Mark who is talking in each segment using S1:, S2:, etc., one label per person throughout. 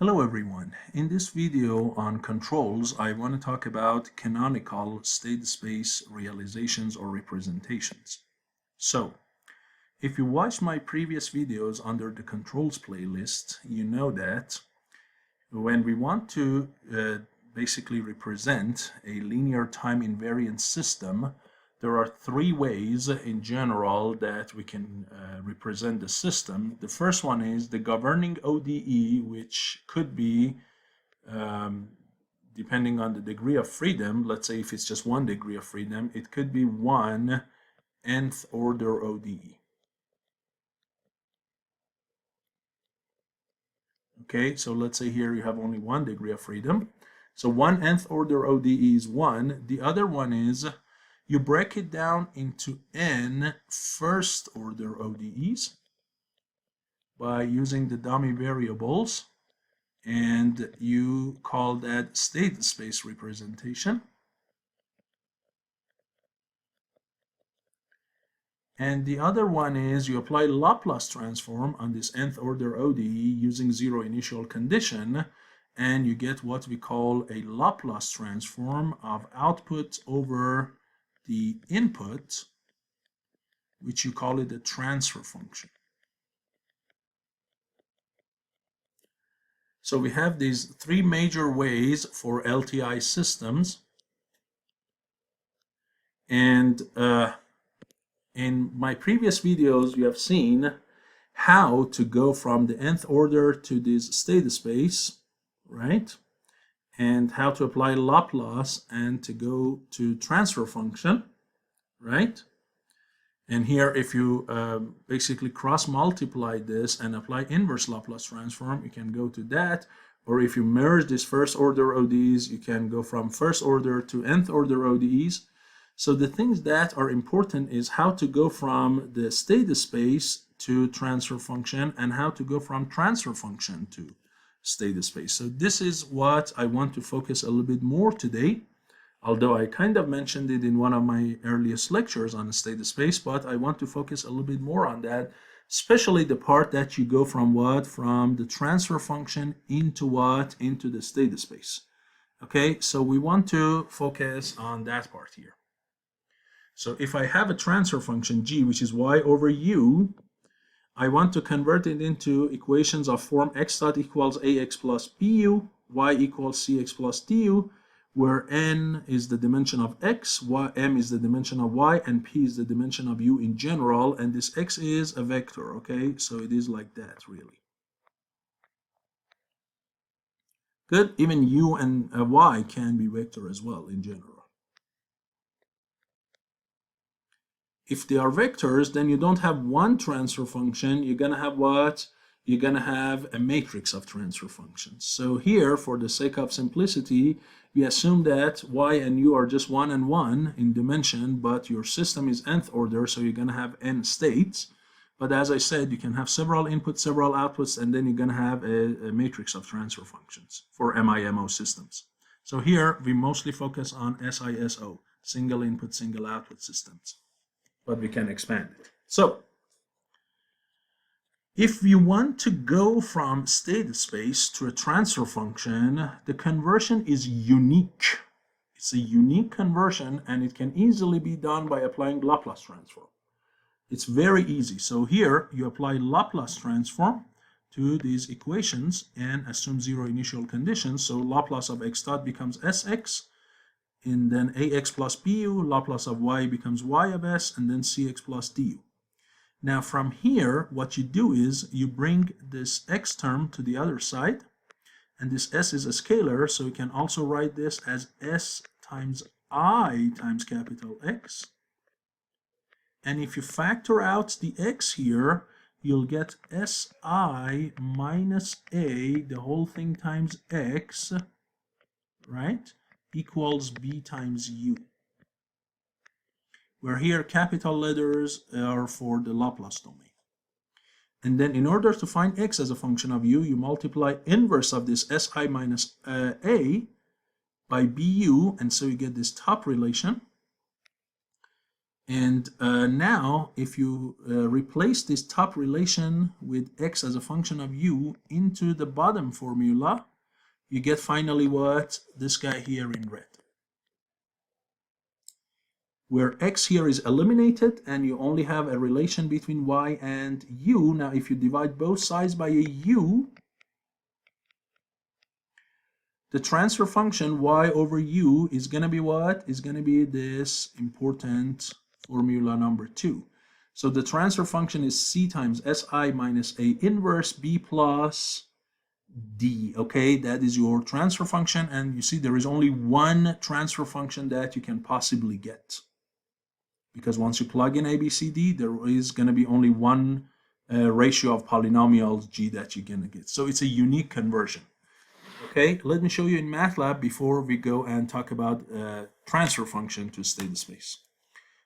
S1: Hello everyone. In this video on controls, I want to talk about canonical state-space realizations or representations. So, if you watched my previous videos under the controls playlist, you know that when we want to basically represent a linear time invariant system, there are three ways in general that we can represent the system. The first one is the governing ODE, which could be, depending on the degree of freedom, let's say if it's just 1 degree of freedom, it could be 1 nth order ODE. Okay, so let's say here you have only 1 degree of freedom. So 1 nth order ODE is 1. The other one is you break it down into n first order ODEs by using the dummy variables, and you call that state space representation. And the other one is you apply Laplace transform on this nth order ODE using zero initial condition, and you get what we call a Laplace transform of output over the input, which you call it a transfer function. So we have these three major ways for LTI systems, and in my previous videos you have seen how to go from the nth order to this state space, right? And how to apply Laplace and to go to transfer function, right? And here, if you basically cross-multiply this and apply inverse Laplace transform, you can go to that. Or if you merge these first-order ODEs, you can go from first-order to nth-order ODEs. So the things that are important is how to go from the state space to transfer function and how to go from transfer function to state space. So this is what I want to focus a little bit more today, although I kind of mentioned it in one of my earliest lectures on state space, but I want to focus a little bit more on that, especially the part that you go from what? From the transfer function into what? Into the state space. Okay, so we want to focus on that part here. So if I have a transfer function g, which is y over u, I want to convert it into equations of form x dot equals ax plus bu, y equals cx plus du, where n is the dimension of x, m is the dimension of y, and p is the dimension of u in general, and this x is a vector, okay? So it is like that, really. Good, even u and y can be vector as well in general. If they are vectors, then you don't have one transfer function. You're going to have what? You're going to have a matrix of transfer functions. So here, for the sake of simplicity, we assume that y and u are just 1 and 1 in dimension, but your system is nth order, so you're going to have n states. But as I said, you can have several inputs, several outputs, and then you're going to have a matrix of transfer functions for MIMO systems. So here, we mostly focus on SISO, single input, single output systems. But we can expand it. So, if you want to go from state space to a transfer function, the conversion is unique. It's a unique conversion, and it can easily be done by applying Laplace transform. It's very easy. So here, you apply Laplace transform to these equations and assume zero initial conditions. So Laplace of x dot becomes sx, and then ax plus bu, Laplace of y becomes y of s, and then cx plus du. Now from here, what you do is you bring this x term to the other side, and this s is a scalar, so you can also write this as s times I times capital X. And if you factor out the x here, you'll get si minus a, the whole thing times x, right? Equals b times u, where here capital letters are for the Laplace domain. And then in order to find x as a function of u, you multiply inverse of this si minus a by bu, and so you get this top relation. And now, if you replace this top relation with x as a function of u into the bottom formula, you get finally what? This guy here in red, where x here is eliminated and you only have a relation between y and u. Now, if you divide both sides by a u, the transfer function y over u is going to be what? Is going to be this important formula number 2. So the transfer function is c times si minus a inverse b plus d. Okay, that is your transfer function, and you see there is only one transfer function that you can possibly get, because once you plug in a, b, c, d, there is going to be only one ratio of polynomials g that you're going to get. So it's a unique conversion. Okay, let me show you in MATLAB before we go and talk about transfer function to state space.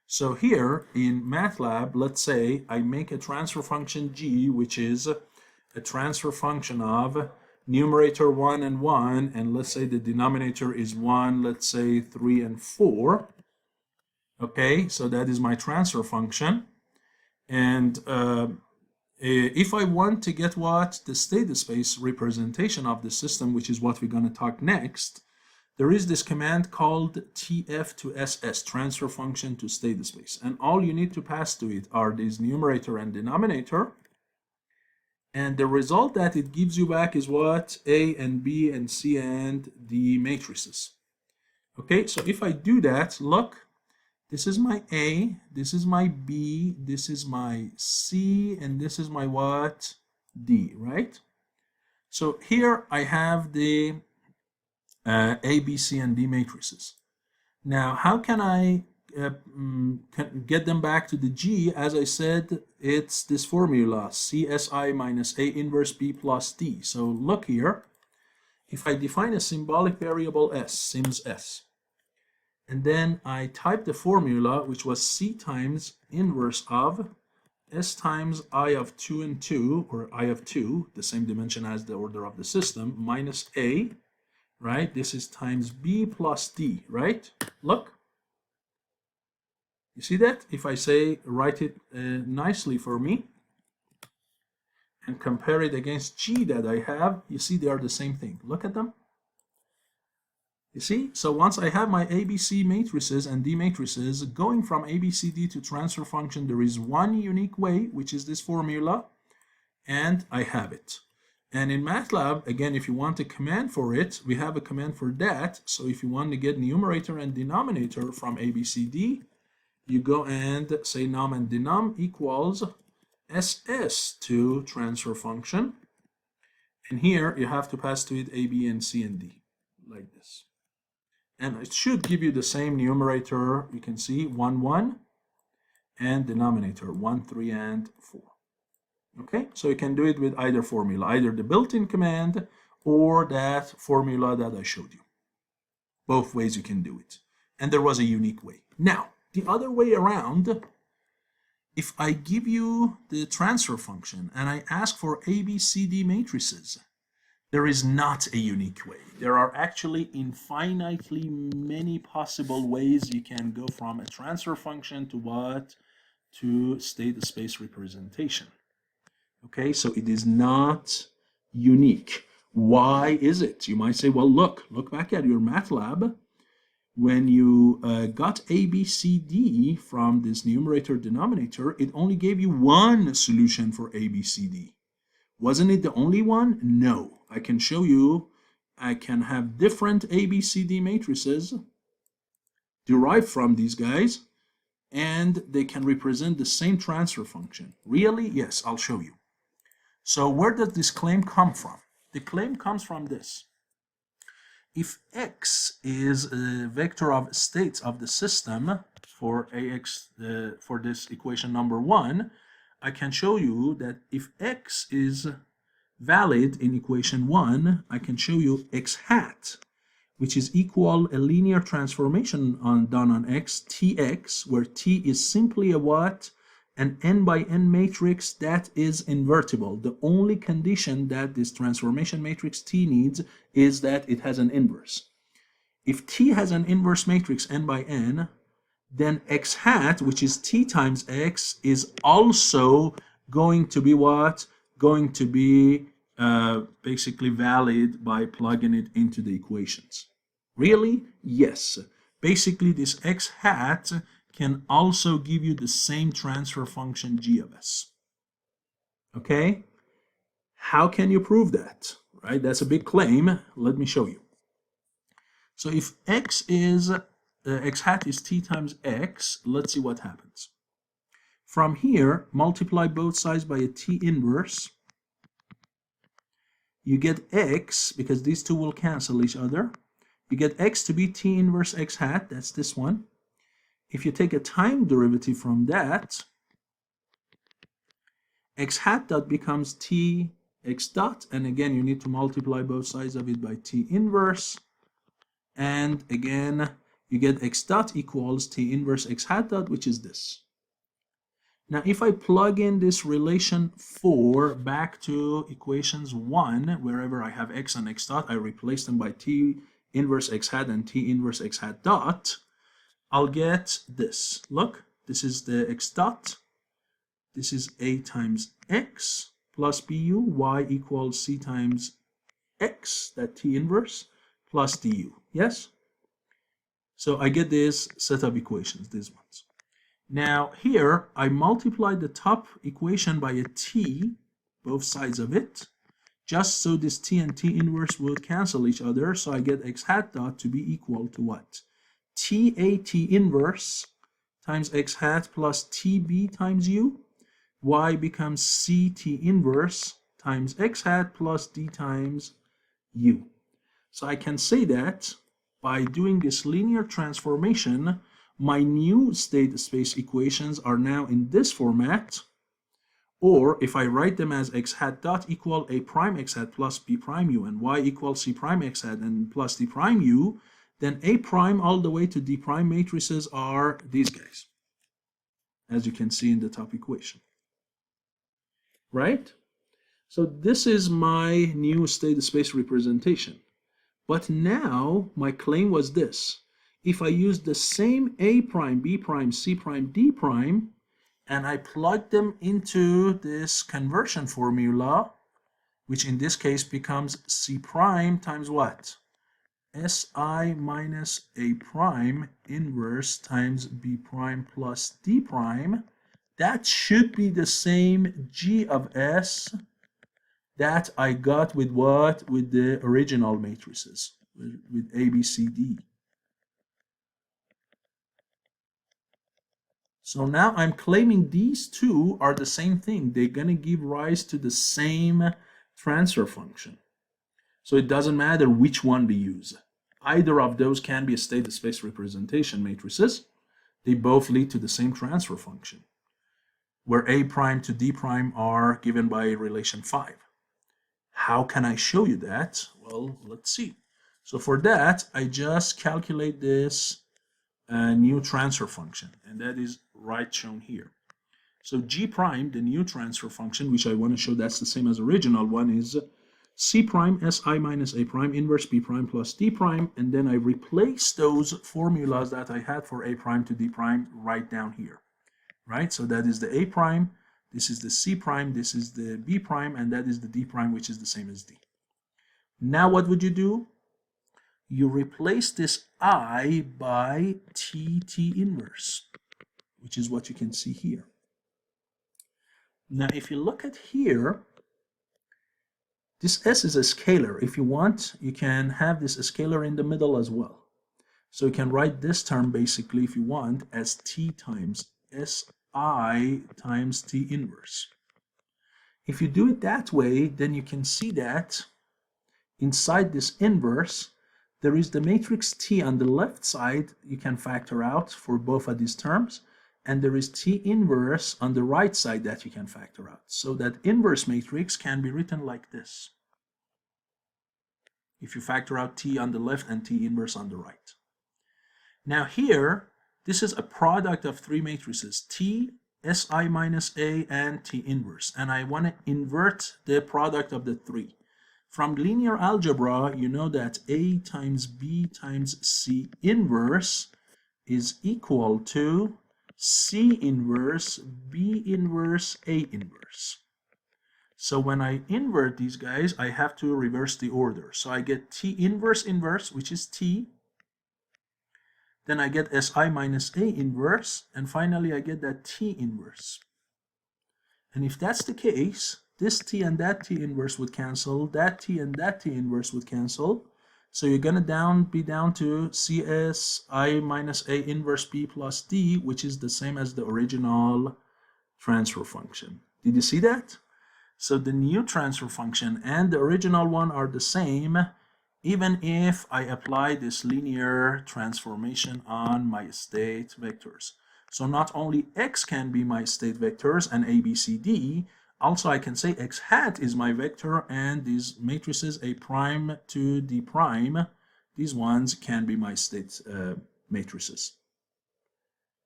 S1: So here in MATLAB, let's say I make a transfer function g, which is a transfer function of numerator 1 and 1, and let's say the denominator is 1, let's say 3 and 4. Okay, so that is my transfer function. And if I want to get what? The state space representation of the system, which is what we're going to talk next, there is this command called tf to ss, transfer function to state space. And all you need to pass to it are these numerator and denominator. And the result that it gives you back is what? A and B and C and D matrices. Okay, so if I do that, look, this is my A, this is my B, this is my C, and this is my what? D, right? So here I have the A, B, C, and D matrices. Now, how can I get them back to the G? As I said, it's this formula, CSI minus A inverse B plus D. So look here, if I define a symbolic variable S, sims S, and then I type the formula, which was C times inverse of S times I of 2 and 2, or I of 2, the same dimension as the order of the system, minus A, right? This is times B plus D, right? Look. You see that? If I say, write it nicely for me, and compare it against G that I have, you see they are the same thing. Look at them. You see? So once I have my ABC matrices and D matrices, going from ABCD to transfer function, there is one unique way, which is this formula, and I have it. And in MATLAB, again, if you want a command for it, we have a command for that. So if you want to get numerator and denominator from ABCD, you go and say num and denom equals SS to transfer function. And here you have to pass to it A, B, and C, and D, like this. And it should give you the same numerator, you can see 1, 1, and denominator 1, 3, and 4. Okay, so you can do it with either formula, either the built-in command or that formula that I showed you. Both ways you can do it. And there was a unique way. Now, the other way around, if I give you the transfer function and I ask for ABCD matrices, there is not a unique way. There are actually infinitely many possible ways you can go from a transfer function to what? To state space representation. Okay, so it is not unique. Why is it? You might say, well, look back at your MATLAB. When you got ABCD from this numerator denominator, it only gave you one solution for ABCD. Wasn't it the only one? No. I can show you, I can have different ABCD matrices derived from these guys, and they can represent the same transfer function. Really? Yes, I'll show you. So where does this claim come from? The claim comes from this. If X is a vector of states of the system for AX, for this equation number 1, I can show you that if X is valid in equation 1, I can show you X hat, which is equal a linear transformation done on X, Tx, where T is simply a what? An n by n matrix that is invertible. The only condition that this transformation matrix T needs is that it has an inverse. If T has an inverse matrix n by n, then x hat, which is t times x, is also going to be what? Going to be basically valid by plugging it into the equations. Really? Yes. Basically, this x hat can also give you the same transfer function g of s. Okay? How can you prove that? Right? That's a big claim. Let me show you. So if x hat is t times x, let's see what happens. From here, multiply both sides by a t inverse. You get x, because these two will cancel each other. You get x to be t inverse x hat, that's this one. If you take a time derivative from that, x hat dot becomes t x dot, and again you need to multiply both sides of it by t inverse, and again you get x dot equals t inverse x hat dot, which is this. Now if I plug in this relation 4 back to equations 1, wherever I have x and x dot, I replace them by t inverse x hat and t inverse x hat dot, I'll get this. Look, this is the x dot, this is a times x plus bu, y equals c times x, that t inverse, plus du. Yes? So I get this set of equations, these ones. Now here, I multiply the top equation by a t, both sides of it, just so this t and t inverse will cancel each other, so I get x hat dot to be equal to what? t inverse times x hat plus tb times u. Y becomes ct inverse times x hat plus d times u. So I can say that by doing this linear transformation, my new state space equations are now in this format, or if I write them as x hat dot equal a prime x hat plus b prime u, and y equals c prime x hat and plus d prime u, then a prime all the way to d prime matrices are these guys, as you can see in the top equation. Right? So this is my new state space representation. But now my claim was this. If I use the same a prime, b prime, c prime, d prime, and I plug them into this conversion formula, which in this case becomes c prime times what? si minus a prime inverse times b prime plus d prime, that should be the same g of s that I got with what? With the original matrices, with A, B, C, D. So now I'm claiming these two are the same thing. They're going to give rise to the same transfer function. So it doesn't matter which one we use. Either of those can be a state space representation matrices. They both lead to the same transfer function, where A prime to D prime are given by relation 5. How can I show you that? Well, let's see. So for that, I just calculate this new transfer function, and that is right shown here. So G prime, the new transfer function, which I want to show that's the same as original one, is C prime Si minus A prime inverse B prime plus D prime, and then I replace those formulas that I had for A prime to D prime right down here, right? So that is the A prime, this is the C prime, this is the B prime, and that is the D prime, which is the same as D. Now what would you do? You replace this I by T inverse, which is what you can see here. Now if you look at here, this S is a scalar. If you want, you can have this scalar in the middle as well. So you can write this term basically, if you want, as T times Si times T inverse. If you do it that way, then you can see that inside this inverse, there is the matrix T on the left side you can factor out for both of these terms, and there is T inverse on the right side that you can factor out. So that inverse matrix can be written like this, if you factor out T on the left and T inverse on the right. Now here, this is a product of three matrices, T, Si minus A, and T inverse, and I want to invert the product of the three. From linear algebra, you know that A times B times C inverse is equal to C inverse B inverse A inverse. So when I invert these guys, I have to reverse the order. So I get T inverse inverse, which is T. Then I get Si minus A inverse. And finally, I get that T inverse. And if that's the case, this T and that T inverse would cancel. That T and that T inverse would cancel. So you're going to be down to CSI minus A inverse B plus D, which is the same as the original transfer function. Did you see that? So the new transfer function and the original one are the same, even if I apply this linear transformation on my state vectors. So not only x can be my state vectors and a, b, c, d, also I can say x hat is my vector, and these matrices a prime to d prime, these ones can be my state matrices.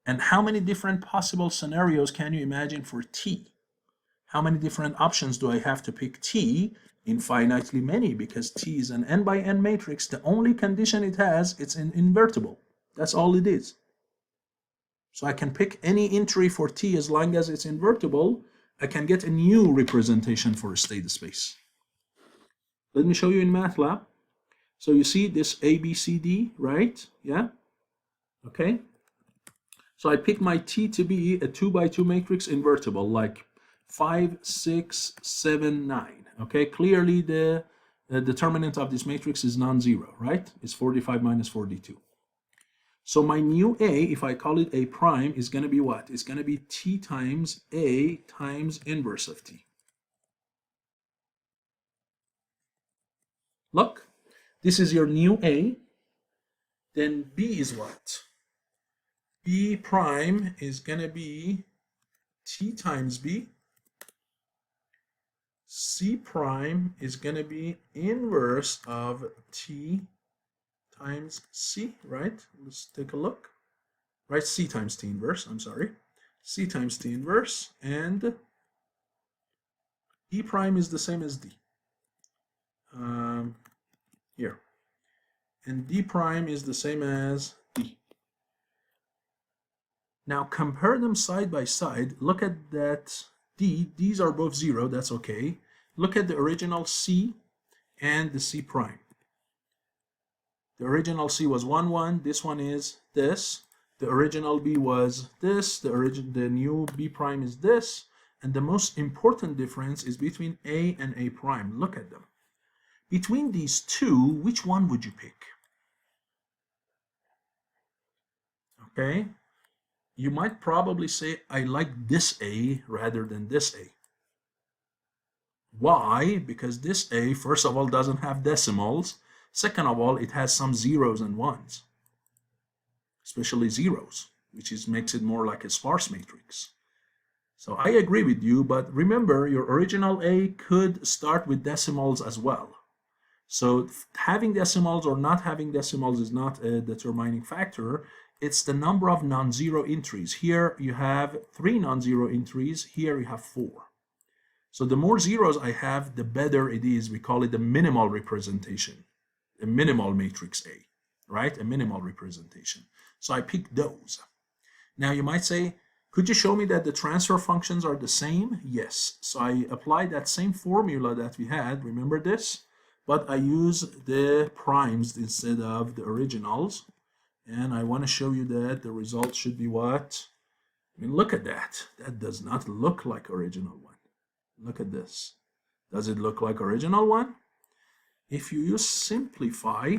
S1: And how many different possible scenarios can you imagine for T? How many different options do I have to pick T? Infinitely many, because T is an n by n matrix. The only condition it has, it's an invertible. That's all it is. So I can pick any entry for T as long as it's invertible. I can get a new representation for a state space. Let me show you in MATLAB. So you see this A, B, C, D, right? Yeah? Okay. So I pick my T to be a 2 by 2 matrix invertible, like 5, 6, 7, 9. Okay, clearly the determinant of this matrix is non-zero, right? It's 45 minus 42. So my new A, if I call it A prime, is going to be what? It's going to be T times A times inverse of T. Look, this is your new A. Then B is what? B prime is going to be T times B. C prime is going to be inverse of T times C, right? Let's take a look. Right, C times T inverse, I'm sorry. C times T inverse, and E prime is the same as D. Here. And D prime is the same as D. Now compare them side by side. Look at that D. These are both 0. That's okay. Look at the original C and the C prime. The original C was 1, 1. This one is this. The original B was this. The new B prime is this. And the most important difference is between A and A prime. Look at them. Between these two, which one would you pick? Okay. You might probably say, I like this A rather than this A. Why? Because this A, first of all, doesn't have decimals. Second of all, it has some zeros and ones, especially zeros, which makes it more like a sparse matrix. So I agree with you, but remember, your original A could start with decimals as well. So having decimals or not having decimals is not a determining factor. It's the number of non-zero entries. Here you have 3 non-zero entries. Here you have 4. So the more zeros I have, the better it is. We call it the minimal representation, a minimal matrix A, right? A minimal representation. So I pick those. Now you might say, could you show me that the transfer functions are the same? Yes. So I apply that same formula that we had. Remember this? But I use the primes instead of the originals. And I want to show you that the result should be what? I mean, look at that. That does not look like original one. Look at this. Does it look like original one? If you use simplify,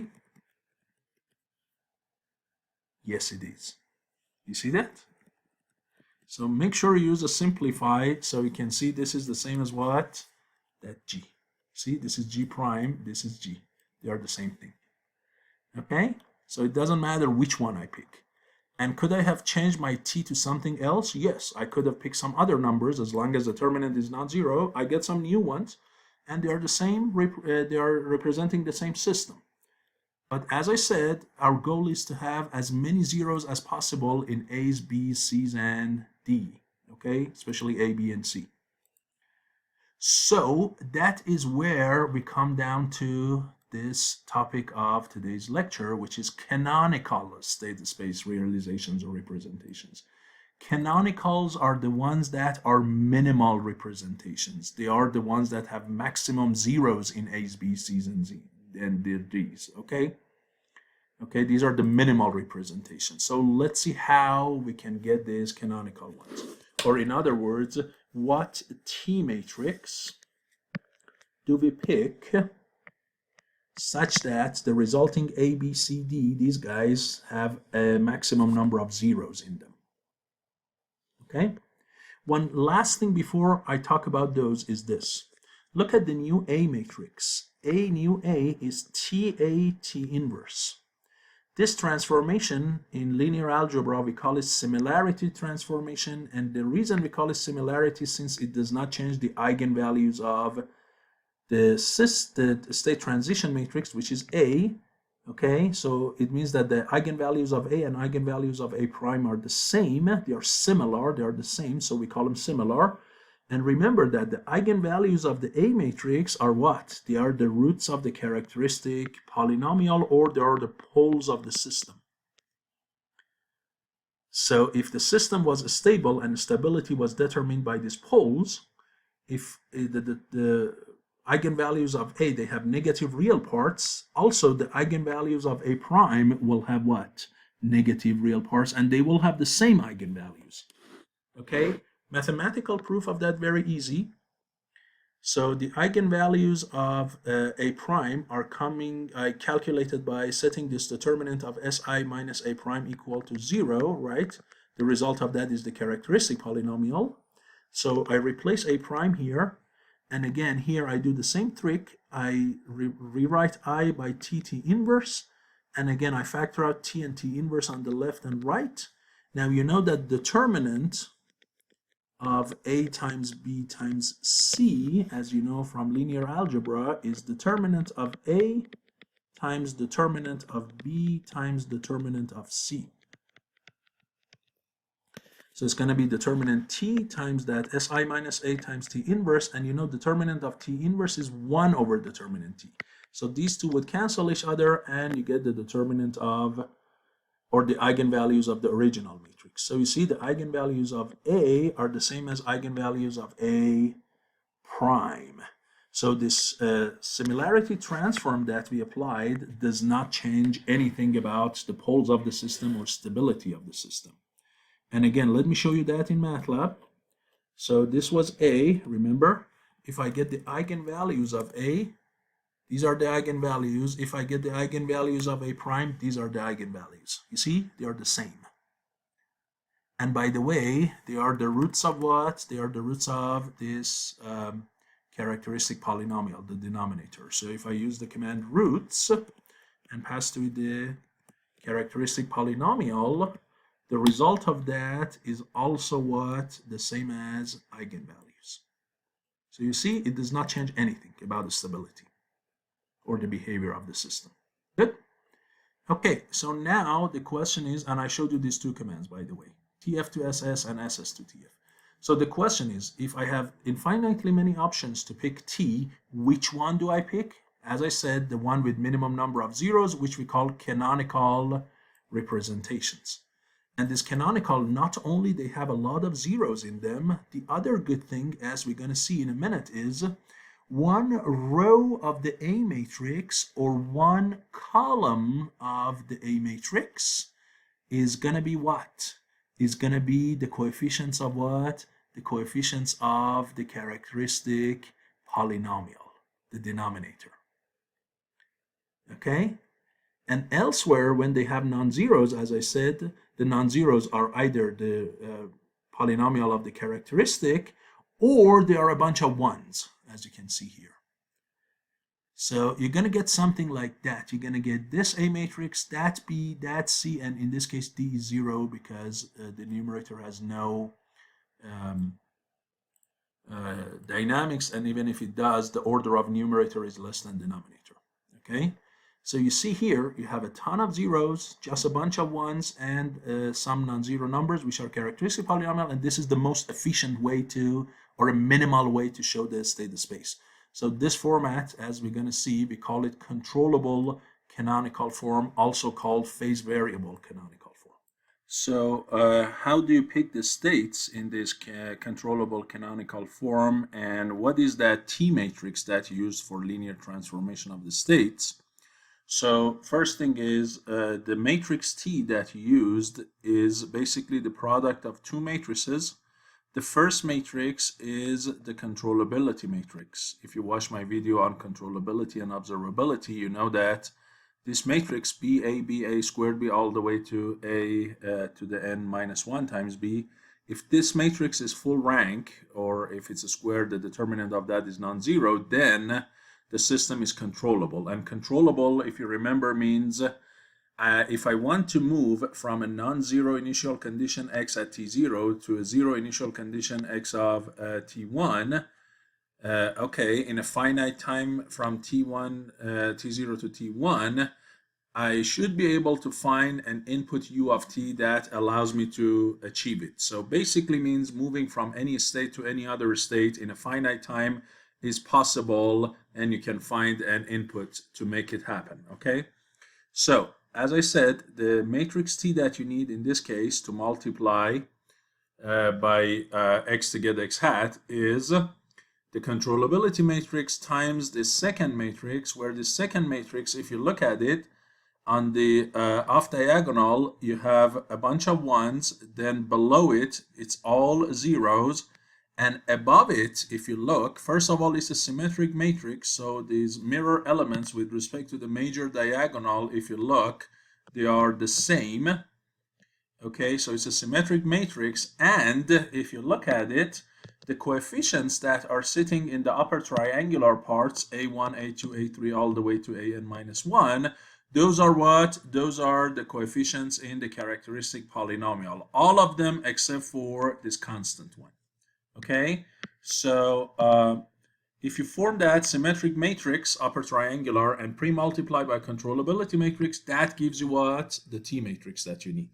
S1: yes, it is. You see that? So make sure you use a simplify so you can see this is the same as what? That G. See, this is G prime, this is G. They are the same thing. Okay? So it doesn't matter which one I pick. And could I have changed my T to something else? Yes, I could have picked some other numbers. As long as the determinant is not 0, I get some new ones, and they are the same, they are representing the same system. But as I said, our goal is to have as many zeros as possible in A's, B's, C's, and D, okay? Especially A, B, and C. So that is where we come down to this topic of today's lecture, which is canonical state-space realizations or representations. Canonicals are the ones that are minimal representations. They are the ones that have maximum zeros in A's, B's, C's, and D's, okay? Okay, these are the minimal representations. So let's see how we can get these canonical ones. Or in other words, what T matrix do we pick such that the resulting A, B, C, D, these guys have a maximum number of zeros in them? Okay? One last thing before I talk about those is this. Look at the new A matrix. New A is TA T inverse. This transformation in linear algebra, we call it similarity transformation, and the reason we call it similarity since it does not change the eigenvalues of the state transition matrix, which is A. Okay, so it means that the eigenvalues of A and eigenvalues of A prime are the same. They are similar, they are the same, so we call them similar. And remember that the eigenvalues of the A matrix are what? They are the roots of the characteristic polynomial, or they are the poles of the system. So if the system was stable and stability was determined by these poles, if the eigenvalues of A, they have negative real parts, also the eigenvalues of A prime will have what? Negative real parts, and they will have the same eigenvalues. Okay? Mathematical proof of that very easy. So the eigenvalues of A prime are calculated by setting this determinant of Si minus A prime equal to 0, right? The result of that is the characteristic polynomial. So I replace A prime here, and again here I do the same trick. I rewrite I by T inverse, and again I factor out T and T inverse on the left and right. Now you know that determinant of A times B times C, as you know from linear algebra, is determinant of A times determinant of B times determinant of C. So it's going to be determinant T times that Si minus A times T inverse, and you know determinant of T inverse is 1 over determinant T. So these two would cancel each other, and you get the determinant of, or the eigenvalues of the original matrix. So you see the eigenvalues of A are the same as eigenvalues of A prime. So this similarity transform that we applied does not change anything about the poles of the system or stability of the system. And again, let me show you that in MATLAB. So this was A, remember? If I get the eigenvalues of A, these are the eigenvalues. If I get the eigenvalues of A prime, these are the eigenvalues. You see, they are the same. And by the way, they are the roots of what? They are the roots of this characteristic polynomial, the denominator. So if I use the command roots and pass through the characteristic polynomial, the result of that is also what? The same as eigenvalues. So you see, it does not change anything about the stability or the behavior of the system. Good? Okay, so now the question is, and I showed you these two commands, by the way, TF to SS and SS to TF. So the question is, if I have infinitely many options to pick T, which one do I pick? As I said, the one with minimum number of zeros, which we call canonical representations. And this canonical, not only they have a lot of zeros in them, the other good thing, as we're going to see in a minute, is one row of the A matrix or one column of the A matrix is going to be what? Is going to be the coefficients of what? The coefficients of the characteristic polynomial, the denominator. Okay? And elsewhere, when they have non-zeros, as I said, the non-zeros are either the polynomial of the characteristic, or they are a bunch of ones, as you can see here. So you're going to get something like that. You're going to get this A matrix, that B, that C, and in this case D is 0 because the numerator has no dynamics, and even if it does, the order of numerator is less than denominator. Okay? So you see here, you have a ton of zeros, just a bunch of ones, and some non-zero numbers, which are characteristic polynomial, and this is the most efficient way to, or a minimal way to show the state of space. So this format, as we're going to see, we call it controllable canonical form, also called phase variable canonical form. So how do you pick the states in this controllable canonical form, and what is that T matrix that you use for linear transformation of the states? So first thing is the matrix T that you used is basically the product of two matrices. The first matrix is the controllability matrix. If you watch my video on controllability and observability, you know that this matrix BA squared B all the way to A to the n minus 1 times B, if this matrix is full rank, or if it's a square, the determinant of that is non-zero, then the system is controllable. And controllable, if you remember, means if I want to move from a non-zero initial condition x at t0 to a zero initial condition x of t1, okay, in a finite time from t0 to t1, I should be able to find an input u of t that allows me to achieve it. So basically means moving from any state to any other state in a finite time is possible, and you can find an input to make it happen, okay? So as I said, the matrix T that you need in this case to multiply by x to get x hat is the controllability matrix times the second matrix, where the second matrix, if you look at it, on the off diagonal, you have a bunch of ones, then below it, it's all zeros, and above it, if you look, first of all, it's a symmetric matrix, so these mirror elements with respect to the major diagonal, if you look, they are the same. Okay, so it's a symmetric matrix, and if you look at it, the coefficients that are sitting in the upper triangular parts, a1, a2, a3, all the way to an minus 1, those are what? Those are the coefficients in the characteristic polynomial. All of them except for this constant one. Okay, so if you form that symmetric matrix, upper triangular, and pre-multiply by controllability matrix, that gives you what? The T matrix that you need.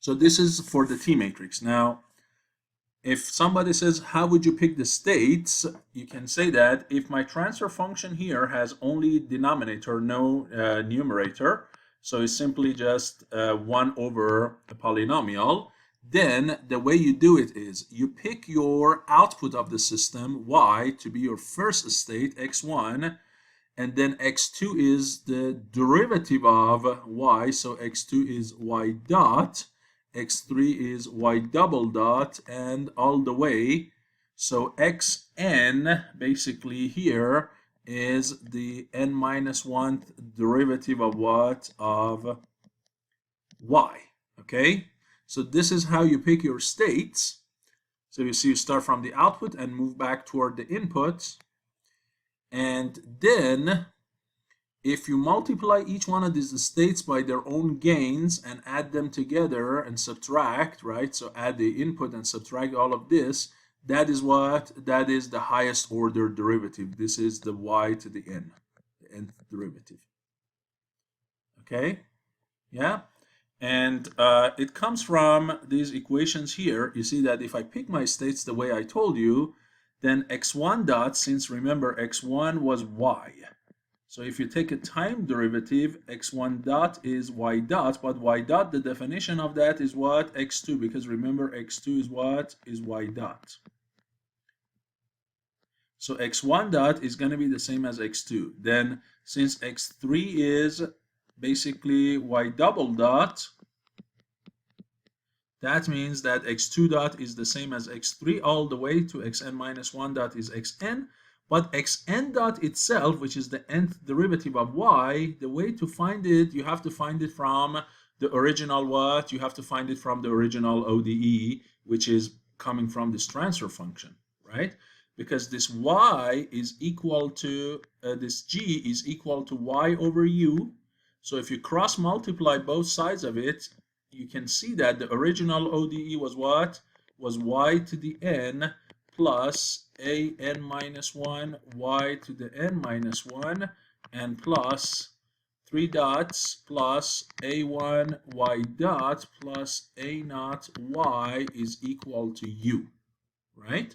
S1: So this is for the T matrix. Now, if somebody says, how would you pick the states? You can say that if my transfer function here has only denominator, no numerator, so it's simply just 1 over a polynomial, then the way you do it is you pick your output of the system, y, to be your first state, x1, and then x2 is the derivative of y, so x2 is y dot, x3 is y double dot, and all the way. So xn basically here is the n minus 1th derivative of what? Of y. Okay, so this is how you pick your states. So you see, you start from the output and move back toward the input, and then if you multiply each one of these states by their own gains and add them together and subtract, right? So add the input and subtract all of this, that is what? That is the highest order derivative. This is the y to the n, the nth derivative. Okay? Yeah? And it comes from these equations here. You see that if I pick my states the way I told you, then x1 dot, since remember x1 was y. So if you take a time derivative, x1 dot is y dot, but y dot, the definition of that is what? x2, because remember x2 is what? Is y dot. So x1 dot is going to be the same as x2. Then since x3 is basically y double dot, that means that x2 dot is the same as x3 all the way to xn minus 1 dot is xn. But xn dot itself, which is the nth derivative of y, the way to find it, you have to find it from the original what? You have to find it from the original ODE, which is coming from this transfer function, right? Because this y is equal to, this g is equal to y over u. So if you cross multiply both sides of it, you can see that the original ODE was what? Was y to the n plus a n minus 1 y to the n minus 1 and plus 3 dots plus a1 y dot plus a naught y is equal to u, right?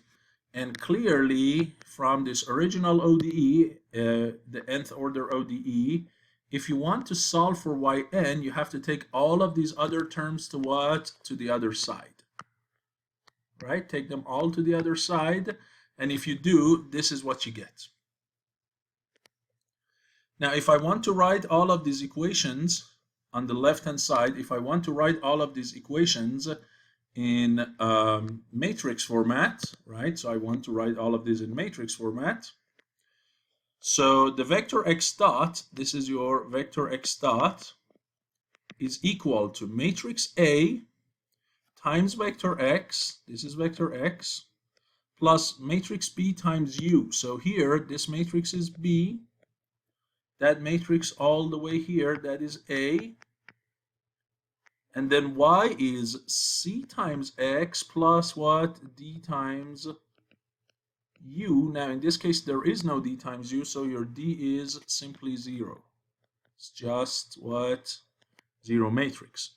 S1: And clearly, from this original ODE, the nth order ODE, if you want to solve for yn, you have to take all of these other terms to what? To the other side. Right? Take them all to the other side. And if you do, this is what you get. Now, if I want to write all of these equations on the left-hand side, if I want to write all of these equations in matrix format, right? So I want to write all of these in matrix format. So the vector x dot, this is your vector x dot, is equal to matrix A times vector x, this is vector x, plus matrix B times U. So here, this matrix is B, that matrix all the way here, that is A, and then y is c times x plus what? D times u. Now in this case there is no d times u, so your d is simply 0. It's just what? 0 matrix.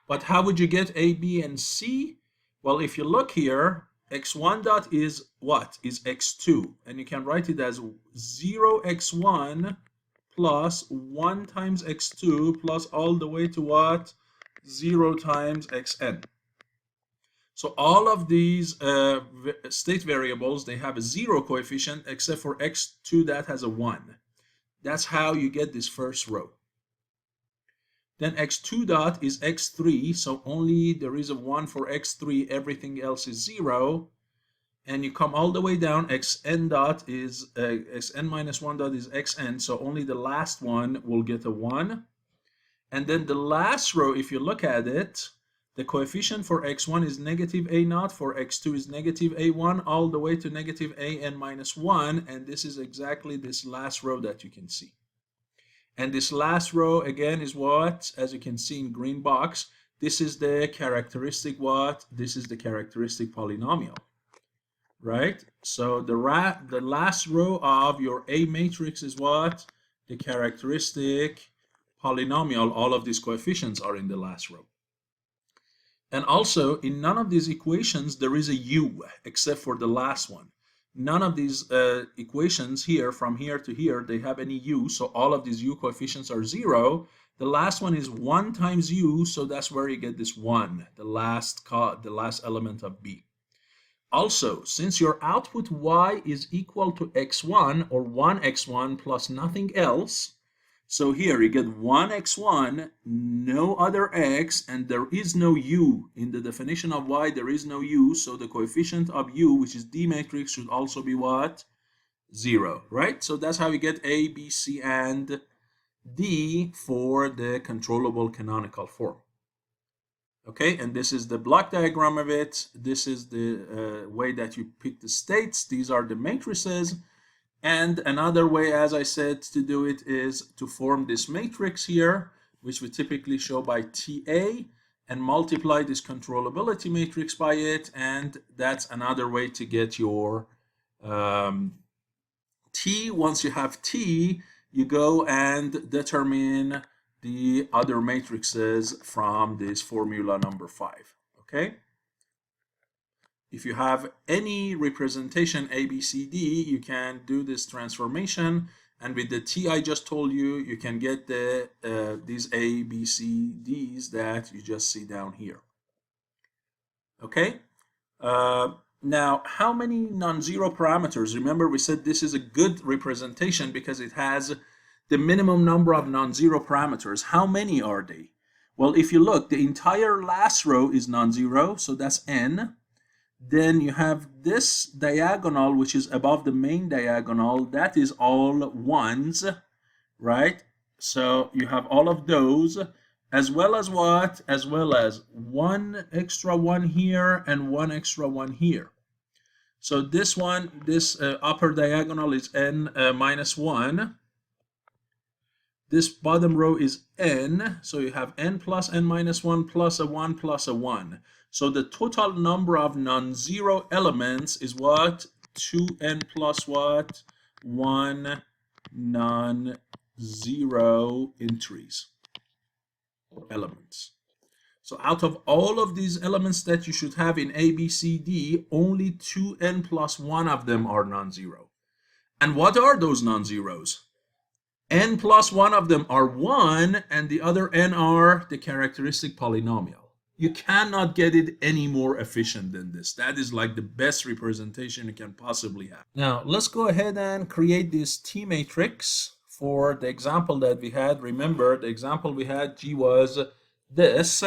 S1: But how would you get a, b, and c? Well, if you look here, x1 dot is what? Is x2, and you can write it as 0x1 plus 1 times x2 plus all the way to what? 0 times xn. So all of these state variables, they have a 0 coefficient except for x2 that has a 1. That's how you get this first row. Then x2 dot is x3, so only there is a 1 for x3, everything else is 0. And you come all the way down, xn dot is xn minus 1 dot is xn, so only the last one will get a 1. And then the last row, if you look at it, the coefficient for x1 is negative a naught, for x2 is negative a1, all the way to negative an minus 1, and this is exactly this last row that you can see. And this last row, again, is what? As you can see in green box, this is the characteristic what? This is the characteristic polynomial, right? So the last row of your A matrix is what? The characteristic polynomial. All of these coefficients are in the last row. And also, in none of these equations there is a u except for the last one. None of these equations here, from here to here, they have any u, so all of these u coefficients are 0. The last one is 1 times u, so that's where you get this 1, the last element of b. Also, since your output y is equal to x1, or 1x1 plus nothing else, so here you get 1x1, no other x, and there is no u. In the definition of y, there is no u, so the coefficient of u, which is D matrix, should also be what? 0, right? So that's how you get A, B, C, and D for the controllable canonical form. Okay, and this is the block diagram of it. This is the way that you pick the states. These are the matrices. And another way, as I said, to do it is to form this matrix here, which we typically show by TA, and multiply this controllability matrix by it, and that's another way to get your T. Once you have T, you go and determine the other matrices from this formula number 5, okay? If you have any representation A, B, C, D, you can do this transformation, and with the T I just told you, you can get the these A, B, C, Ds that you just see down here. Okay? Now, how many non-zero parameters? Remember, we said this is a good representation because it has the minimum number of non-zero parameters. How many are they? Well, if you look, the entire last row is non-zero, so that's n. Then you have this diagonal, which is above the main diagonal, that is all ones, right? So you have all of those, as well as what? As well as one extra one here and one extra one here. So this one, this upper diagonal is n minus 1. This bottom row is n, so you have n plus n minus 1 plus a 1 plus a 1. So the total number of non-zero elements is what? 2n plus what? 1 non-zero entries or elements. So out of all of these elements that you should have in A, B, C, D, only 2n plus 1 of them are non-zero. And what are those non-zeros? N plus 1 of them are 1, and the other n are the characteristic polynomial. You cannot get it any more efficient than this. That is like the best representation you can possibly have. Now, let's go ahead and create this T matrix for the example that we had. Remember, the example we had, G was this.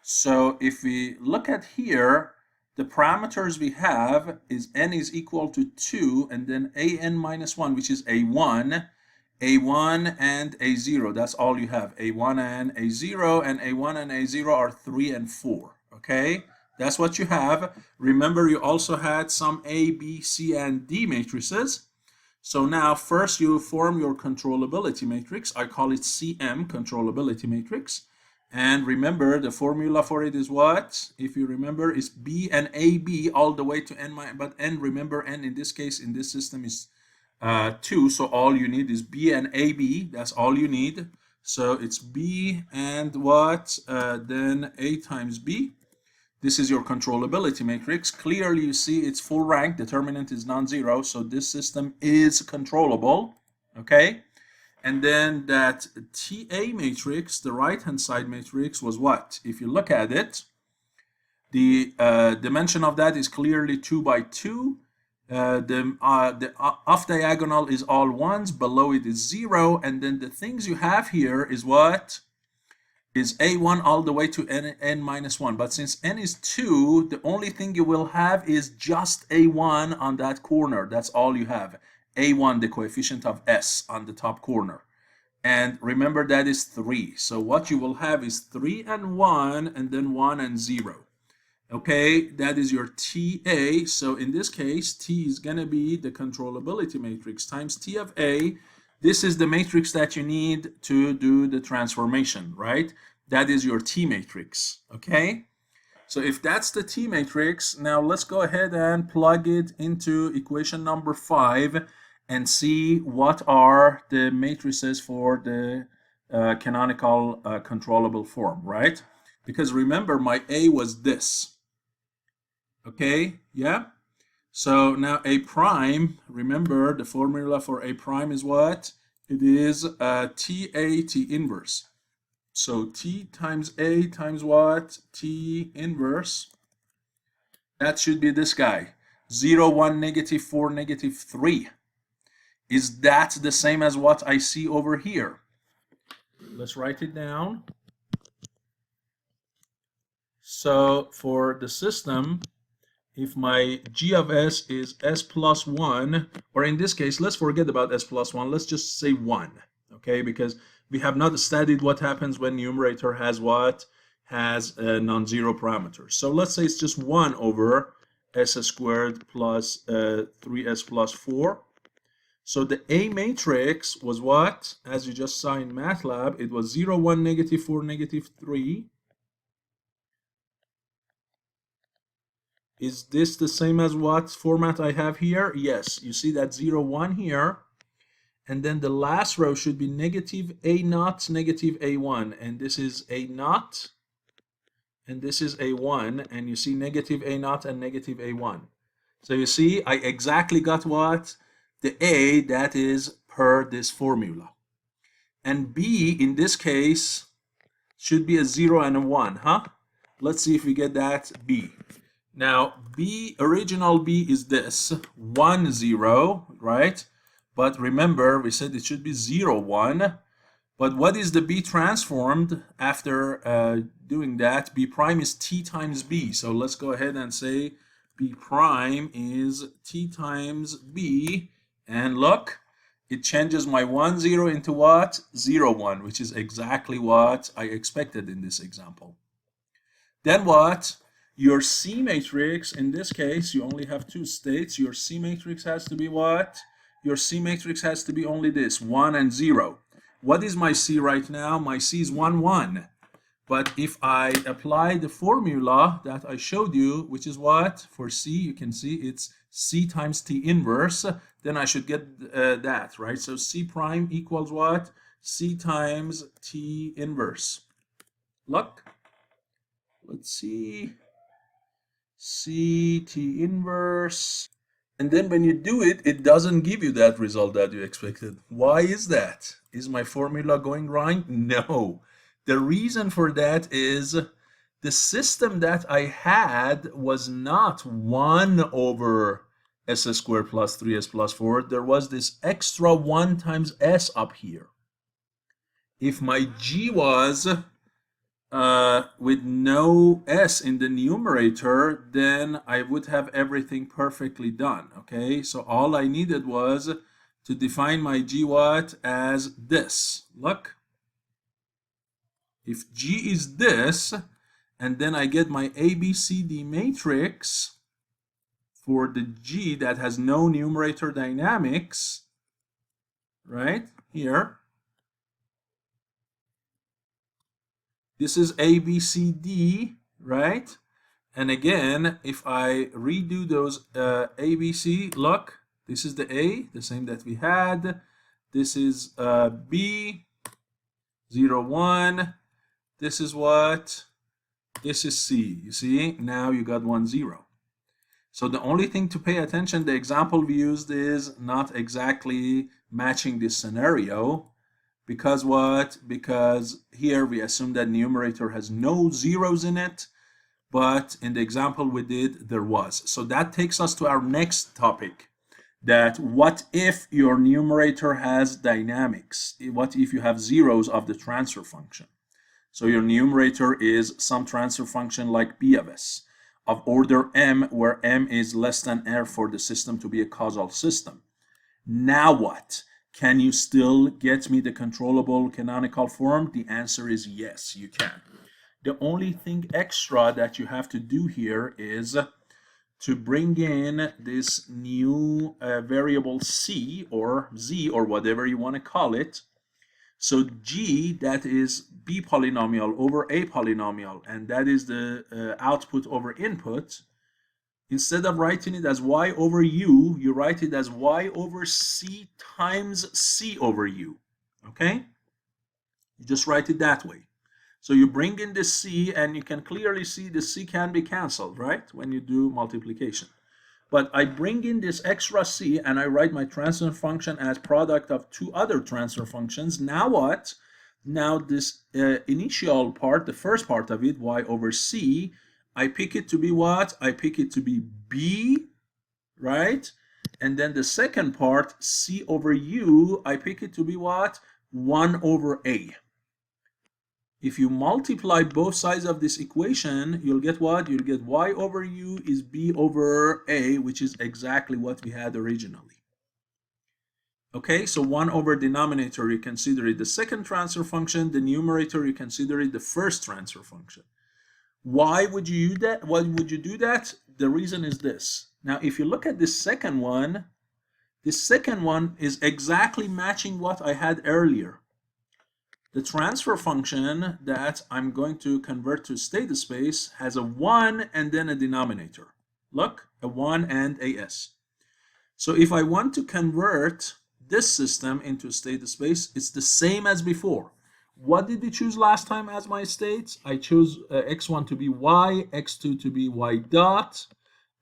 S1: So if we look at here, the parameters we have is n is equal to 2, and then an minus 1, which is a1, and a0. That's all you have, a1 and a0, and a1 and a0 are 3 and 4. Okay, that's what you have. Remember, you also had some A, B, C, and D matrices. So now first you form your controllability matrix. I call it CM, controllability matrix. And remember, the formula for it is what? If you remember, is B and AB all the way to n, but n, remember, n in this case, in this system is 2, so all you need is B and AB. That's all you need. So it's B and what? Then A times B. This is your controllability matrix. Clearly, you see it's full rank. Determinant is non-zero, so this system is controllable. Okay? And then that TA matrix, the right-hand side matrix, was what? If you look at it, the dimension of that is clearly 2 by 2. The off diagonal is all ones, below it is 0, and then the things you have here is what? Is a1 all the way to n minus 1. But since n is 2, the only thing you will have is just a1 on that corner. That's all you have. a1, the coefficient of s on the top corner. And remember, that is 3. So what you will have is 3 and 1, and then 1 and 0. Okay, that is your TA. So in this case, T is going to be the controllability matrix times T of A. This is the matrix that you need to do the transformation, right? That is your T matrix, okay? So if that's the T matrix, now let's go ahead and plug it into equation number 5 and see what are the matrices for the canonical controllable form, right? Because remember, my A was this. Okay, yeah? So now A prime, remember the formula for A prime is what? It is TA T inverse. So T times A times what? T inverse. That should be this guy. 0, 1, negative 4, negative 3. Is that the same as what I see over here? Let's write it down. So for the system, if my G of S is S plus 1, or in this case, let's forget about S plus 1, let's just say 1, okay? Because we have not studied what happens when numerator has what? Has non-zero parameters. So let's say it's just 1 over S squared plus 3S plus 4. So the A matrix was what? As you just saw in MATLAB, it was 0, 1, negative 4, negative 3. Is this the same as what format I have here? Yes, you see that 0, 1 here. And then the last row should be negative A0, negative A1. And this is A0, and this is A1. And you see negative A0 and negative A1. So you see, I exactly got what? The A that is per this formula. And B, in this case, should be a 0 and a 1, huh? Let's see if we get that B. Now, B, original B is this, 1, 0, right? But remember, we said it should be 0, 1. But what is the B transformed after doing that? B prime is T times B. So let's go ahead and say B prime is T times B. And look, it changes my 1, 0 into what? 0, 1, which is exactly what I expected in this example. Then what? Your C matrix, in this case, you only have 2 states. Your C matrix has to be what? Your C matrix has to be only this, 1 and 0. What is my C right now? My C is 1, 1. But if I apply the formula that I showed you, which is what? For C, you can see it's C times T inverse. Then I should get that, right? So C prime equals what? C times T inverse. Look. let's see, C T inverse. And then when you do it, it doesn't give you that result that you expected. Why is that? Is my formula going wrong? No. The reason for that is the system that I had was not 1 over s squared plus 3s plus 4. There was this extra 1 times s up here. If my g was with no s in the numerator, then I would have everything perfectly done. Okay, so all I needed was to define my g what as this. Look, if g is this, and then I get my ABCD matrix for the g that has no numerator dynamics, right here. This is ABCD, right? And again, if I redo those ABC, look, this is the A, the same that we had. This is B, 0, 1. This is what? This is C. You see, now you got 1, 0. So the only thing to pay attention, the example we used is not exactly matching this scenario. Because what? Because here we assume that numerator has no zeros in it, but in the example we did, there was. So that takes us to our next topic, that what if your numerator has dynamics? What if you have zeros of the transfer function? So your numerator is some transfer function like b of s of order m, where m is less than r for the system to be a causal system. Now what? Can you still get me the controllable canonical form? The answer is yes, you can. The only thing extra that you have to do here is to bring in this new variable c or z or whatever you want to call it. So g, that is b polynomial over a polynomial, and that is the output over input. Instead of writing it as y over u, you write it as y over c times c over u. Okay? You just write it that way. So you bring in the c, and you can clearly see the c can be canceled, right? When you do multiplication. But I bring in this extra c, and I write my transfer function as product of two other transfer functions. Now what? Now this initial part, the first part of it, y over c, I pick it to be what? I pick it to be b, right? And then the second part, c over u, I pick it to be what? 1 over a. If you multiply both sides of this equation, you'll get what? You'll get y over u is b over a, which is exactly what we had originally. Okay, so 1 over denominator, you consider it the second transfer function. The numerator, you consider it the first transfer function. Why would you do that? Why would you do that? The reason is this. Now, if you look at this second one is exactly matching what I had earlier. The transfer function that I'm going to convert to state space has a 1 and then a denominator. Look, a 1 and a s. So if I want to convert this system into state space, it's the same as before. What did we choose last time as my states? I chose x1 to be y, x2 to be y dot,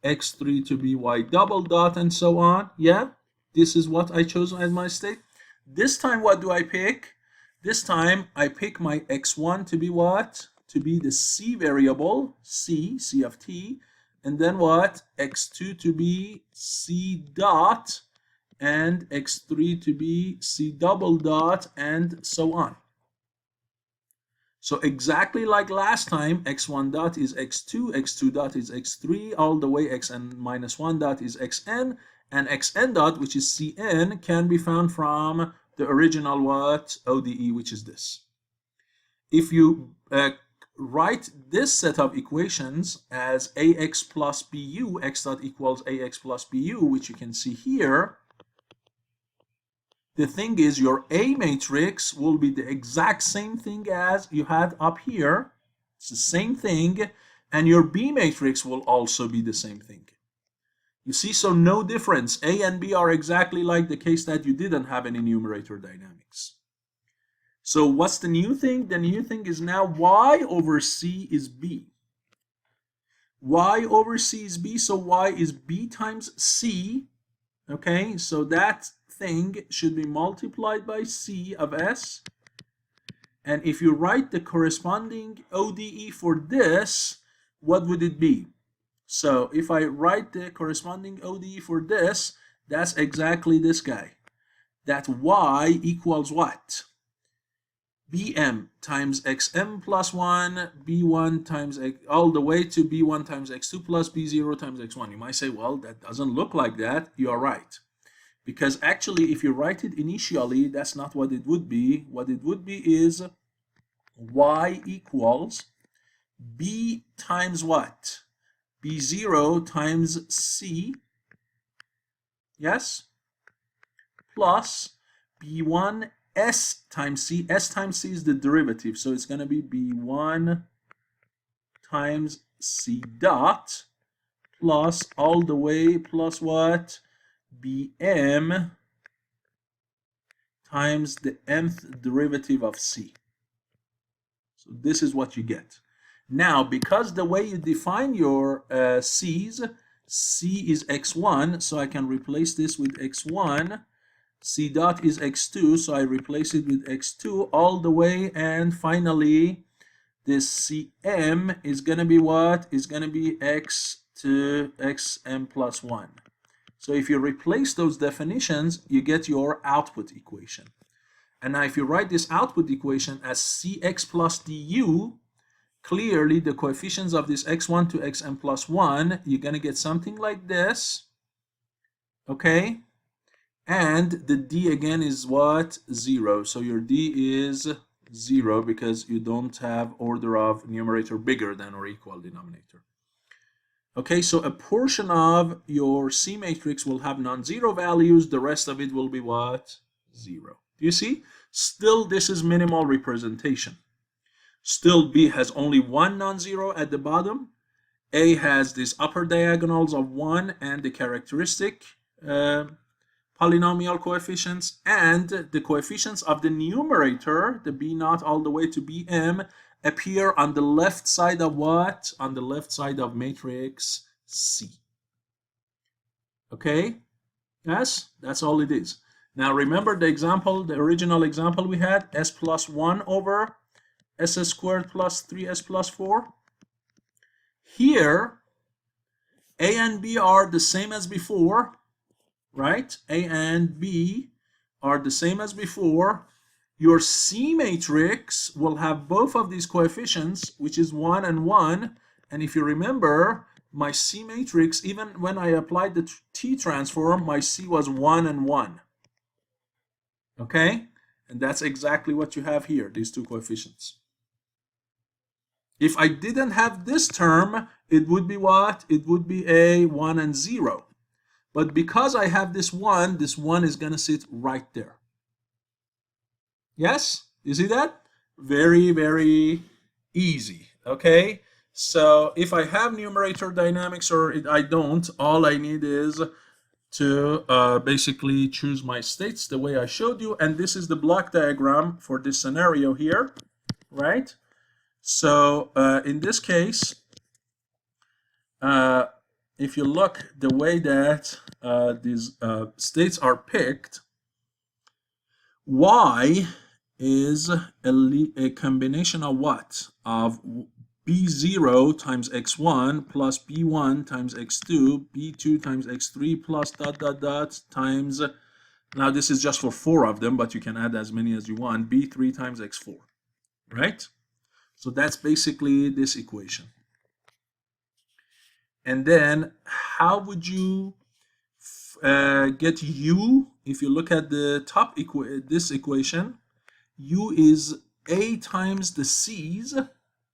S1: x3 to be y double dot, and so on. Yeah, this is what I chose as my state. This time, what do I pick? This time, I pick my x1 to be what? To be the c variable, c of t, and then what? x2 to be c dot, and x3 to be c double dot, and so on. So exactly like last time, x1 dot is x2, x2 dot is x3, all the way xn minus 1 dot is xn, and xn dot, which is cn, can be found from the original what? ODE, which is this. If you write this set of equations as ax plus bu, x dot equals ax plus bu, which you can see here, the thing is your A matrix will be the exact same thing as you had up here. It's the same thing. And your B matrix will also be the same thing. You see, so no difference. A and B are exactly like the case that you didn't have any numerator dynamics. So what's the new thing? The new thing is now y over c is b. y over c is b, so y is b times c. Okay, so that thing should be multiplied by c of s. And if you write the corresponding ODE for this, what would it be? So if I write the corresponding ODE for this, that's exactly this guy. That y equals what? bm times xm plus 1, b1 times x, all the way to b1 times x2 plus b0 times x1. You might say, well, that doesn't look like that. You are right. Because actually, if you write it initially, that's not what it would be. What it would be is y equals b times what? b0 times c, yes, plus b1 s times c. S times c is the derivative, so it's going to be b1 times c dot plus all the way plus what? bm times the nth derivative of c. So this is what you get. Now, because the way you define your c's, c is x1, so I can replace this with x1. C dot is x2, so I replace it with x2 all the way, and finally this cm is going to be what? Is going to be x to xm plus 1. So if you replace those definitions, you get your output equation. And now if you write this output equation as cx plus du, clearly the coefficients of this x1 to xm plus 1, you're going to get something like this. Okay? And the d again is what? 0. So your d is 0 because you don't have order of numerator bigger than or equal denominator. Okay, so a portion of your C matrix will have non-zero values. The rest of it will be what? 0. Do you see? Still, this is minimal representation. Still, B has only one non-zero at the bottom. A has these upper diagonals of 1 and the characteristic polynomial coefficients, and the coefficients of the numerator, the b naught all the way to bm, appear on the left side of what? On the left side of matrix C. Okay? Yes, that's all it is. Now remember the example, the original example we had, s plus 1 over s squared plus 3s plus 4. Here, a and b are the same as before, right? A and b are the same as before. Your C matrix will have both of these coefficients, which is 1 and 1. And if you remember, my C matrix, even when I applied the T transform, my C was 1 and 1. Okay? And that's exactly what you have here, these two coefficients. If I didn't have this term, it would be what? It would be a 1 and 0. But because I have this 1 is going to sit right there. Yes? You see that? Very, very easy. Okay? So if I have numerator dynamics or I don't, all I need is to basically choose my states the way I showed you. And this is the block diagram for this scenario here, right? So in this case, if you look the way that these states are picked, y is a combination of what? Of b0 times x1 plus b1 times x2, b2 times x3 plus dot dot dot times, now this is just for 4 of them, but you can add as many as you want, b3 times x4, right? So that's basically this equation. And then how would you get u? If you look at the top this equation, u is a times the c's.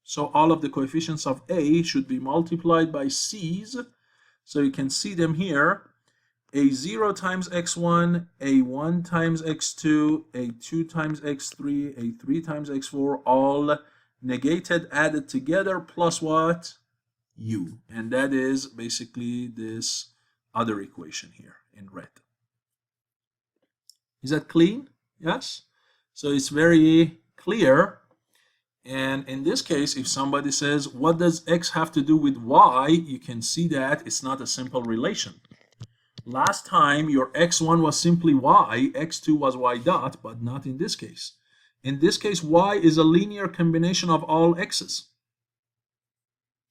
S1: So all of the coefficients of a should be multiplied by c's. So you can see them here. a0 times x1, a1 times x2, a2 times x3, a3 times x4, all negated, added together, plus what? U. And that is basically this other equation here in red. Is that clean? Yes? So it's very clear. And in this case, if somebody says, what does x have to do with y? You can see that it's not a simple relation. Last time, your x1 was simply y, x2 was y dot, but not in this case. In this case, y is a linear combination of all x's.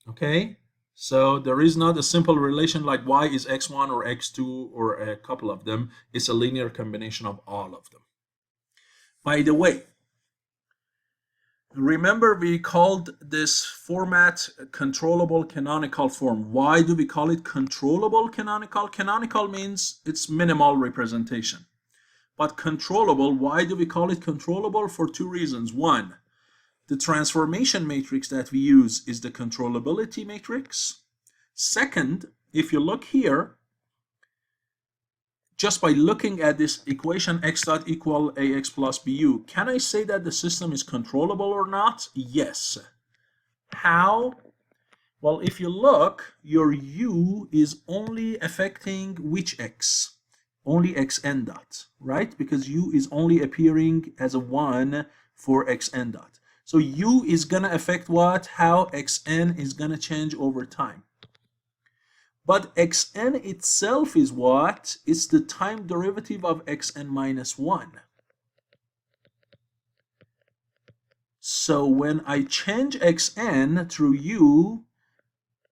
S1: Okay? So there is not a simple relation like y is x1 or x2 or a couple of them. It's a linear combination of all of them. By the way, remember we called this format controllable canonical form. Why do we call it controllable canonical? Canonical means it's minimal representation. But controllable, why do we call it controllable? For two reasons. One, the transformation matrix that we use is the controllability matrix. Second, if you look here, just by looking at this equation x dot equal ax plus bu, can I say that the system is controllable or not? Yes. How? Well, if you look, your u is only affecting which x? Only xn dot, right? Because u is only appearing as a 1 for xn dot. So u is going to affect what? How xn is going to change over time. But xn itself is what? It's the time derivative of xn minus 1. So when I change xn through u,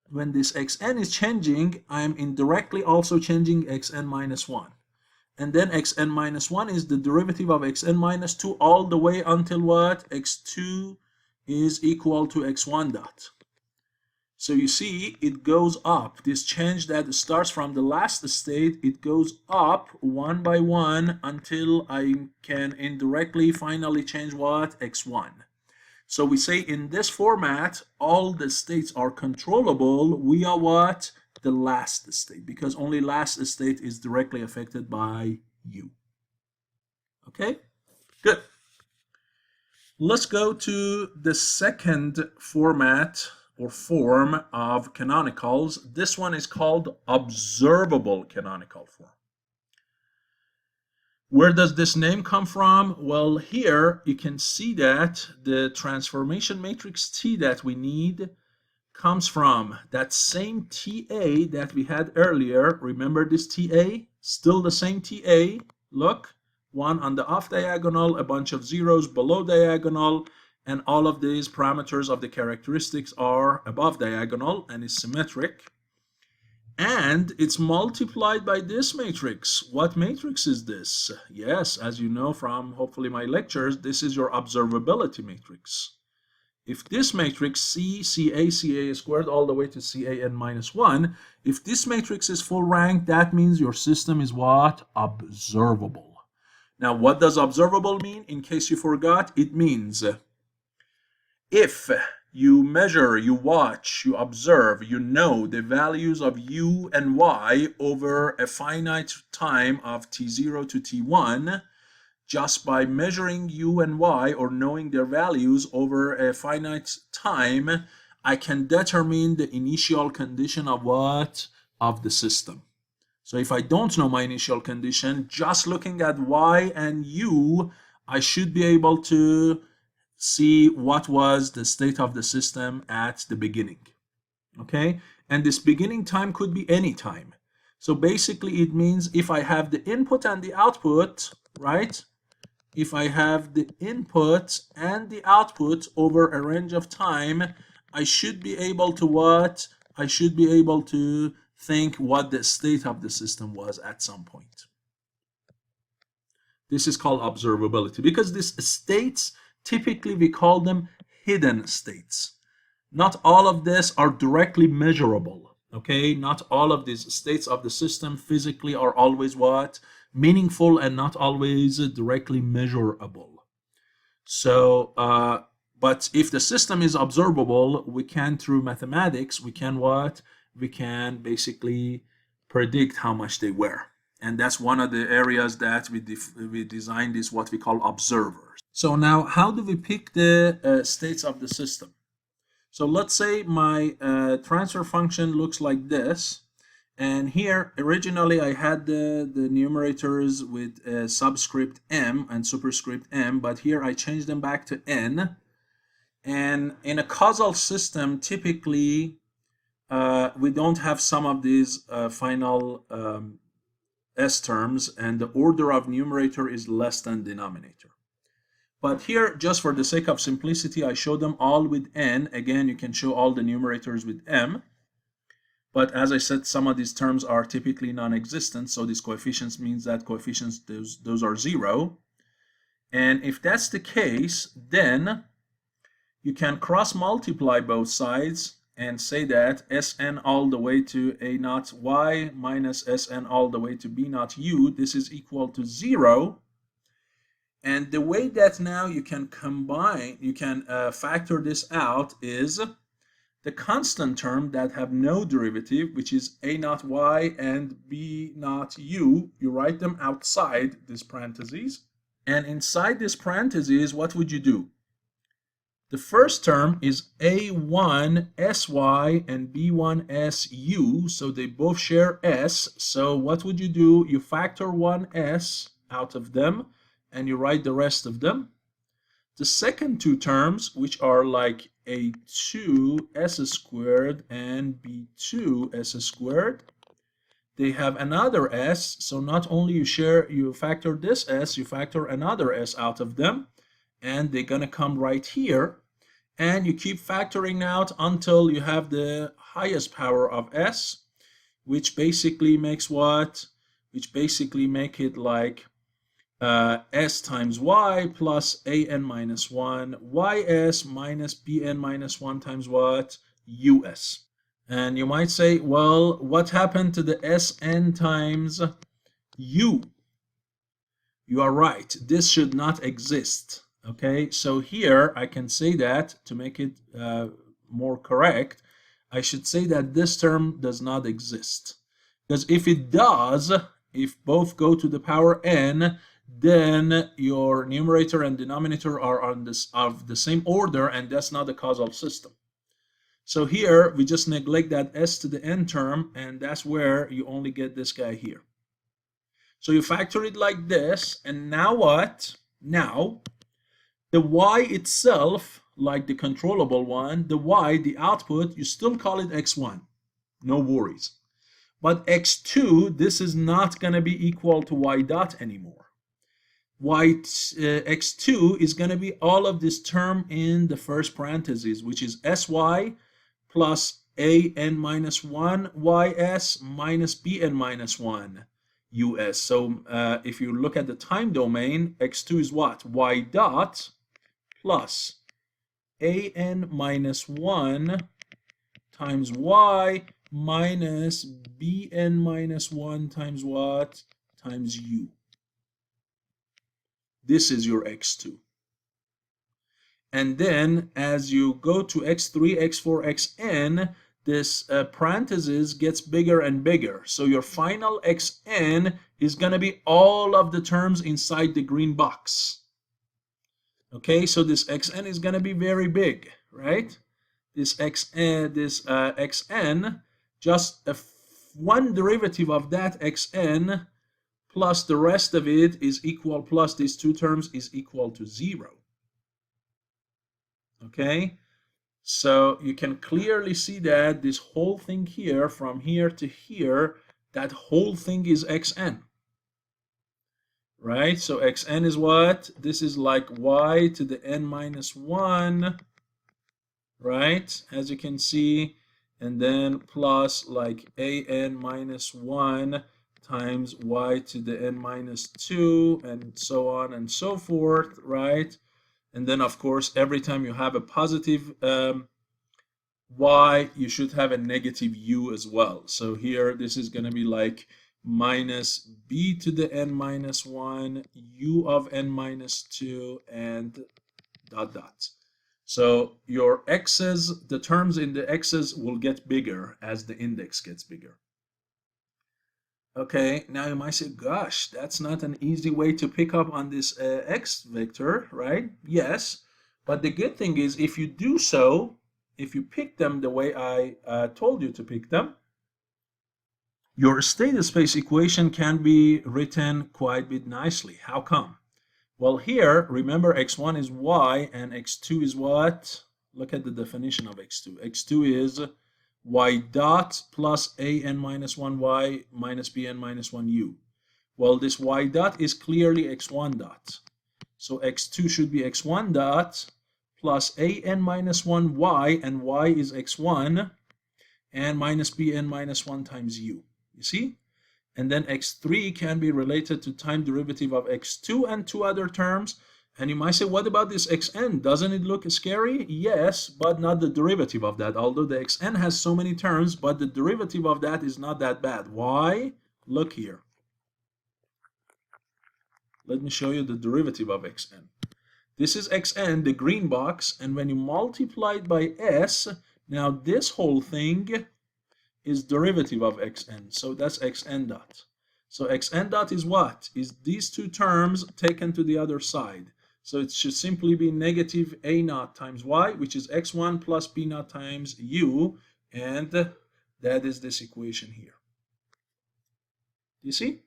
S1: when this xn is changing, I'm indirectly also changing xn minus 1. And then xn minus 1 is the derivative of xn minus 2 all the way until what? x2 is equal to x1 dot. So you see, it goes up. This change that starts from the last state, it goes up one by one until I can indirectly finally change what? X1. So we say in this format, all the states are controllable. We are what? The last state, because only last state is directly affected by u. Okay, good. Let's go to the second format or form of canonicals. This one is called observable canonical form. Where does this name come from? Well, here you can see that the transformation matrix T that we need comes from that same TA that we had earlier. Remember this TA? Still the same TA. Look, one on the off diagonal, a bunch of zeros below diagonal, and all of these parameters of the characteristics are above diagonal and is symmetric. And it's multiplied by this matrix. What matrix is this? Yes, as you know from hopefully my lectures, this is your observability matrix. If this matrix C, CA, CA squared all the way to CAN minus 1, if this matrix is full rank, that means your system is what? Observable. Now, what does observable mean? In case you forgot, it means if you measure, you watch, you observe, you know the values of u and y over a finite time of t0 to t1, just by measuring u and y or knowing their values over a finite time, I can determine the initial condition of what? Of the system. So if I don't know my initial condition, just looking at y and u, I should be able to see what was the state of the system at the beginning. Okay? And this beginning time could be any time. So basically it means if I have the input and the output, right? If I have the input and the output over a range of time, I should be able to what? I should be able to think what the state of the system was at some point. This is called observability because these states, typically we call them hidden states. Not all of this are directly measurable. Okay, not all of these states of the system physically are always what? Meaningful and not always directly measurable. So, but if the system is observable, we can, through mathematics, we can what? We can basically predict how much they were. And that's one of the areas that we designed is what we call observers. So now, how do we pick the states of the system? So let's say my transfer function looks like this. And here, originally, I had the numerators with subscript m and superscript m, but here I changed them back to n. And in a causal system, typically we don't have some of these final S terms, and the order of numerator is less than denominator. But here, just for the sake of simplicity, I show them all with n. Again, you can show all the numerators with m. But as I said, some of these terms are typically non-existent, so these coefficients means that coefficients, those are 0. And if that's the case, then you can cross multiply both sides and say that Sn all the way to a naught y minus Sn all the way to b naught u, this is equal to 0. And the way that now you can combine, you can factor this out is the constant term that have no derivative, which is a naught y and b naught u, you write them outside this parentheses. And inside this parentheses, what would you do? The first term is a1 sy and b1 su, so they both share s. So what would you do? You factor one s out of them, and you write the rest of them. The second two terms, which are like a2 s squared and b2 s squared, they have another s, so not only you factor this s, you factor another s out of them, and they're going to come right here, and you keep factoring out until you have the highest power of s, which basically makes what? Which basically make it like s times y plus an minus 1 ys minus bn minus 1 times what? us. And you might say, well, what happened to the Sn times u? You are right. This should not exist. Okay, so here I can say that to make it more correct, I should say that this term does not exist. Because if it does, if both go to the power n, then your numerator and denominator are of the same order, and that's not a causal system. So here we just neglect that s to the n term, and that's where you only get this guy here. So you factor it like this, and now what? Now the y itself, like the controllable one, the y, the output, you still call it x1, no worries. But x2, this is not going to be equal to y dot anymore. X2 is going to be all of this term in the first parentheses, which is sy plus an minus 1 ys minus bn minus 1 us. So if you look at the time domain, x2 is what? Y dot plus an minus 1 times y minus bn minus 1 times what? Times u. This is your x2. And then as you go to x3, x4, xn, this parenthesis gets bigger and bigger. So your final xn is going to be all of the terms inside the green box. Okay, so this xn is going to be very big, right? This xn, just one derivative of that xn plus the rest of it is equal, plus these two terms is equal to 0. Okay, so you can clearly see that this whole thing here, from here to here, that whole thing is xn. Right, so xn is what? This is like y to the n minus 1, right, as you can see, and then plus like an minus 1 times y to the n minus 2, and so on and so forth, right? And then, of course, every time you have a positive y, you should have a negative u as well. So here, this is going to be like minus b to the n minus 1, u of n minus 2, and dot dot. So your x's, the terms in the x's will get bigger as the index gets bigger. Okay, now you might say, gosh, that's not an easy way to pick up on this x vector, right? Yes, but the good thing is if you do so, if you pick them the way I told you to pick them, your state space equation can be written quite a bit nicely. How come? Well, here, remember x1 is y and x2 is what? Look at the definition of x2. x2 is y dot plus an minus 1y minus bn minus 1u. Well, this y dot is clearly x1 dot. So x2 should be x1 dot plus an minus 1y, and y is x1, and minus bn minus 1 times u. You see? And then x3 can be related to time derivative of x2 and two other terms. And you might say, what about this xn? Doesn't it look scary? Yes, but not the derivative of that. Although the xn has so many terms, but the derivative of that is not that bad. Why? Look here. Let me show you the derivative of xn. This is xn, the green box, and when you multiply it by s, now this whole thing is derivative of xn. So that's xn dot. So xn dot is what? Is these two terms taken to the other side. So it should simply be negative a naught times y, which is x1 plus b naught times u, and that is this equation here. You see?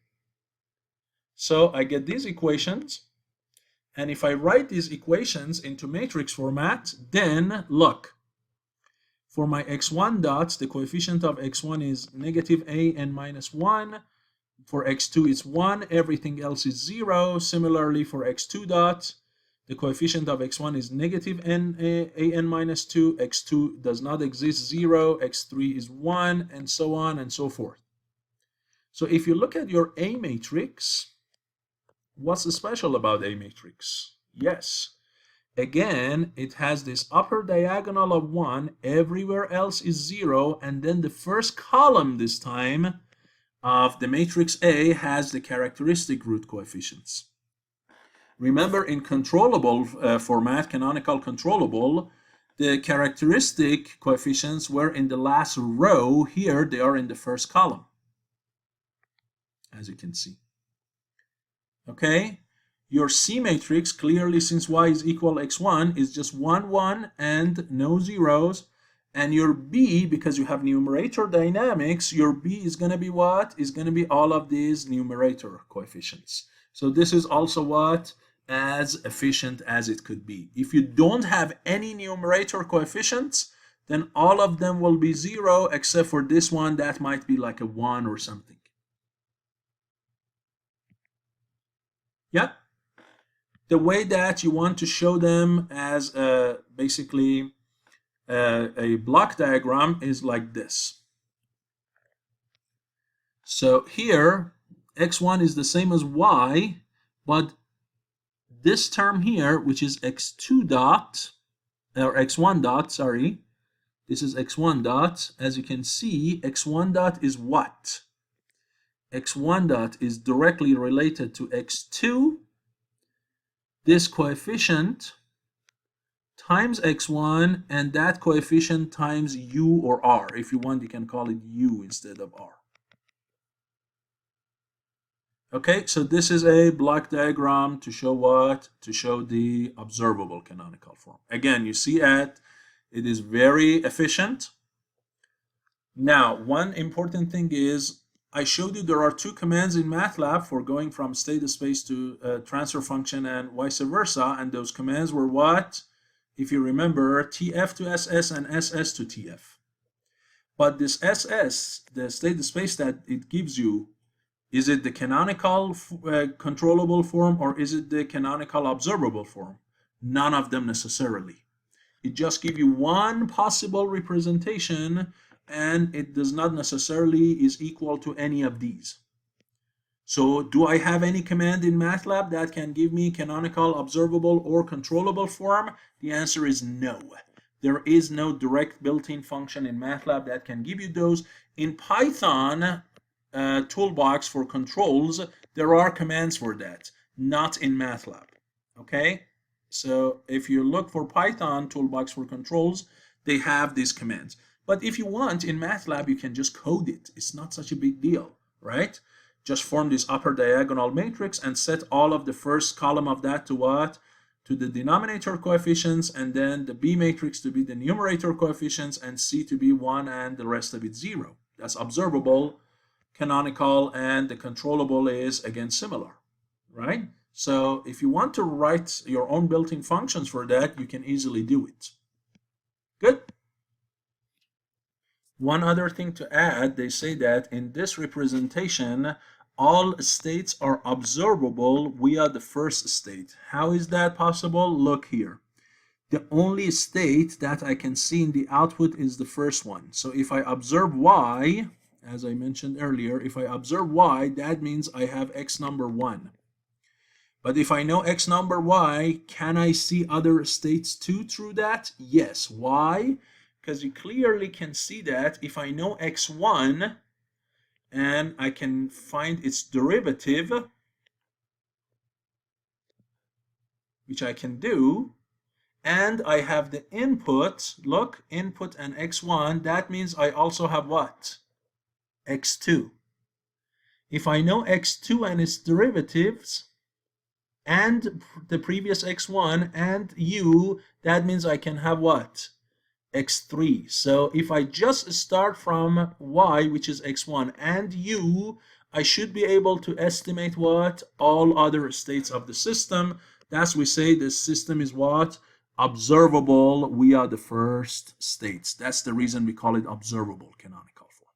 S1: So I get these equations, and if I write these equations into matrix format, then look. For my x1 dots, the coefficient of x1 is negative a n minus 1. For x2, it's 1. Everything else is 0. Similarly, for x2 dot, the coefficient of x1 is negative a n minus 2. x2 does not exist, 0. x3 is 1, and so on and so forth. So if you look at your A matrix, what's special about A matrix? Yes. Again, it has this upper diagonal of 1, everywhere else is 0, and then the first column this time of the matrix A has the characteristic root coefficients. Remember, in controllable format, canonical controllable, the characteristic coefficients were in the last row. Here they are in the first column, as you can see. Okay? Your C matrix, clearly since y is equal x1, is just 1, 1, and no zeros. And your B, because you have numerator dynamics, your B is going to be what? Is going to be all of these numerator coefficients. So this is also what? As efficient as it could be. If you don't have any numerator coefficients, then all of them will be 0, except for this one that might be like a 1 or something. Yeah? The way that you want to show them as basically a block diagram is like this. So here, x1 is the same as y, but this term here, which is x2 dot, or x1 dot, sorry, this is x1 dot. As you can see, x1 dot is what? x1 dot is directly related to x2. This coefficient times x1, and that coefficient times u or r. If you want, you can call it u instead of r. Okay, so this is a block diagram to show what? To show the observable canonical form. Again, you see it is very efficient. Now, one important thing is, I showed you there are two commands in MATLAB for going from state space to transfer function and vice versa, and those commands were what? If you remember, TF to SS and SS to TF. But this SS, the state space that it gives you, is it the canonical controllable form or is it the canonical observable form? None of them necessarily. It just gives you one possible representation, and it does not necessarily is equal to any of these. So do I have any command in MATLAB that can give me canonical, observable, or controllable form? The answer is no. There is no direct built-in function in MATLAB that can give you those. In Python toolbox for controls, there are commands for that, not in MATLAB. Okay? So if you look for Python toolbox for controls, they have these commands. But if you want, in MATLAB, you can just code it. It's not such a big deal, right? Just form this upper diagonal matrix and set all of the first column of that to what? To the denominator coefficients, and then the B matrix to be the numerator coefficients, and C to be 1, and the rest of it 0. That's observable, canonical, and the controllable is, again, similar, right? So if you want to write your own built-in functions for that, you can easily do it. One other thing to add, they say that in this representation, all states are observable via the first state. How is that possible? Look here. The only state that I can see in the output is the first one. So if I observe y, as I mentioned earlier, if I observe y, that means I have x number 1. But if I know x number y, can I see other states too through that? Yes. Why? Because you clearly can see that if I know x1 and I can find its derivative, which I can do, and I have the input, look, input and x1, that means I also have what? x2. If I know x2 and its derivatives, and the previous x1 and u, that means I can have what? x3. So if I just start from y, which is x1, and u, I should be able to estimate what? All other states of the system. Thus we say the system is what? Observable via the first states. That's the reason we call it observable canonical form.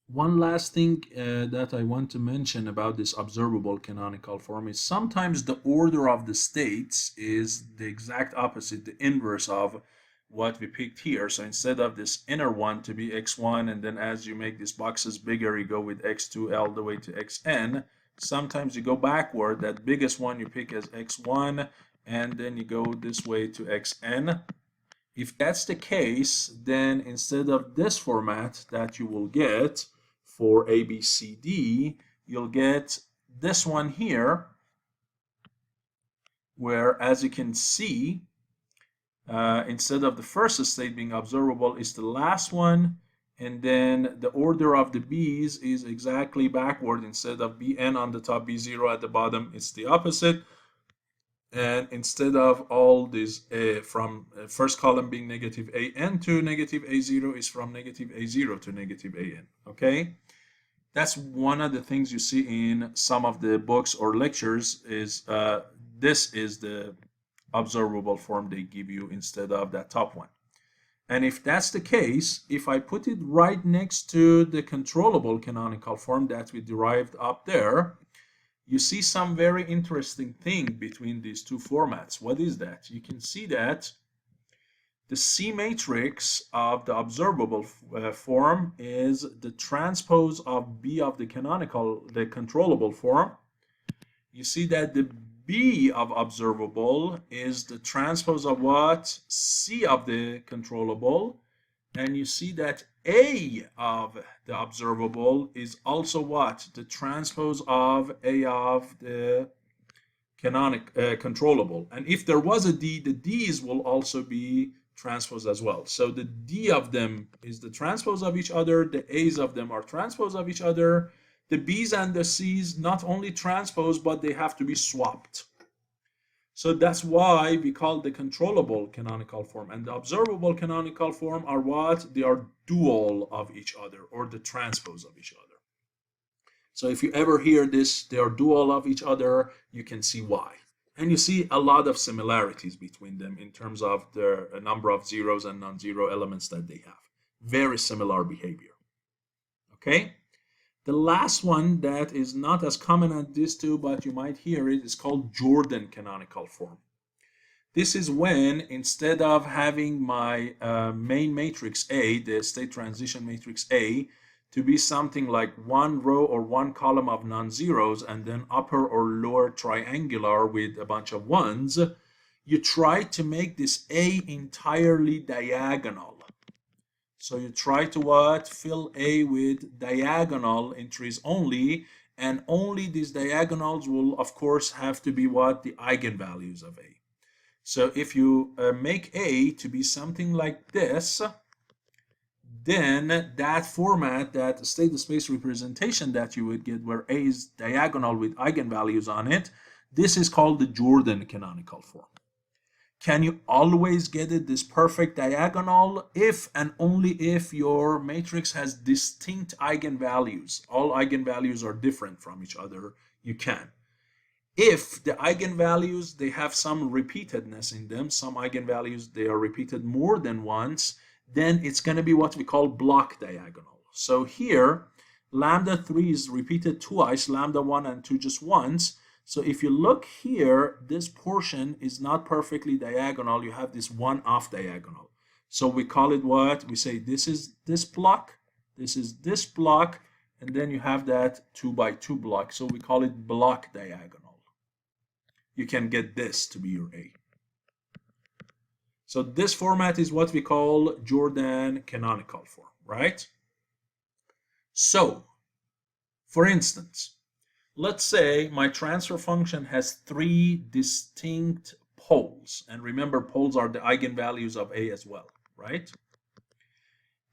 S1: One last thing that I want to mention about this observable canonical form is sometimes the order of the states is the exact opposite, the inverse of what we picked here. So instead of this inner one to be x1, and then as you make these boxes bigger, you go with x2 all the way to xn. Sometimes you go backward. That biggest one you pick as x1, and then you go this way to xn. If that's the case, then instead of this format that you will get for A, B, C, D, you'll get this one here, where, as you can see, instead of the first state being observable, is the last one, and then the order of the B's is exactly backward. Instead of Bn on the top, B0 at the bottom, it's the opposite. And instead of all these from first column being negative an to negative a0 is from negative a0 to negative an. Okay, that's one of the things you see in some of the books or lectures is this is the observable form they give you instead of that top one. And if that's the case, if I put it right next to the controllable canonical form that we derived up there, you see some very interesting thing between these two formats. What is that? You can see that the C matrix of the observable form is the transpose of B of the controllable form. You see that the B of observable is the transpose of what? C of the controllable. And you see that A of the observable is also what? The transpose of A of the controllable. And if there was a D, the D's will also be transpose as well. So the D of them is the transpose of each other. The A's of them are transpose of each other. The B's and the C's not only transpose, but they have to be swapped. So that's why we call the controllable canonical form. And the observable canonical form are what? They are dual of each other, or the transpose of each other. So if you ever hear this, they are dual of each other, you can see why. And you see a lot of similarities between them in terms of the number of zeros and non-zero elements that they have. Very similar behavior. Okay? The last one that is not as common as these two, but you might hear it, is called Jordan canonical form. This is when, instead of having my main matrix A, the state transition matrix A, to be something like one row or one column of non-zeros and then upper or lower triangular with a bunch of ones, you try to make this A entirely diagonal. So you try to what? Fill A with diagonal entries only, and only these diagonals will of course have to be what? The eigenvalues of A. So if you make A to be something like this, then that format, that state space representation that you would get where A is diagonal with eigenvalues on it, this is called the Jordan canonical form. Can you always get it this perfect diagonal? If and only if your matrix has distinct eigenvalues. All eigenvalues are different from each other, you can. If the eigenvalues, they have some repeatedness in them, some eigenvalues, they are repeated more than once, then it's going to be what we call block diagonal. So here, lambda 3 is repeated twice, lambda 1 and 2 just once. So if you look here, this portion is not perfectly diagonal. You have this one off diagonal. So we call it what? We say this is this block, this is this block, and then you have that 2 by 2 block. So we call it block diagonal. You can get this to be your A. So this format is what we call Jordan canonical form, right? So, for instance, let's say my transfer function has 3 distinct poles. And remember, poles are the eigenvalues of A as well, right?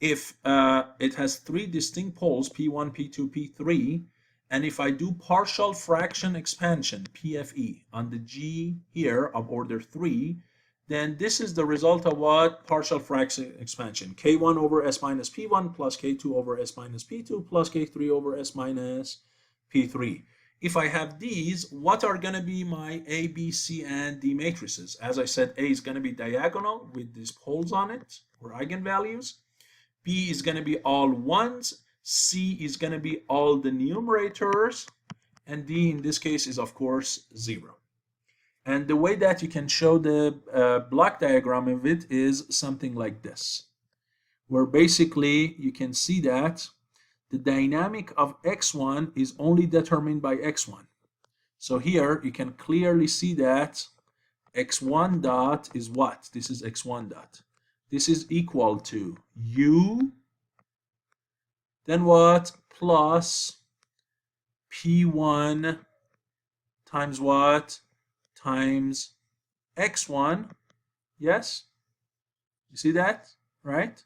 S1: If it has 3 distinct poles, P1, P2, P3, and if I do partial fraction expansion, PFE, on the G here of order 3, then this is the result of what? Partial fraction expansion. K1 over S minus P1 plus K2 over S minus P2 plus K3 over S minus P3. If I have these, what are going to be my A, B, C, and D matrices? As I said, A is going to be diagonal with these poles on it, or eigenvalues. B is going to be all ones. C is going to be all the numerators. And D in this case is, of course, 0. And the way that you can show the block diagram of it is something like this, where basically you can see that the dynamic of x1 is only determined by x1. So here you can clearly see that x1 dot is what? This is x1 dot. This is equal to u, then what? Plus p1 times what? Times x1. Yes? You see that? Right?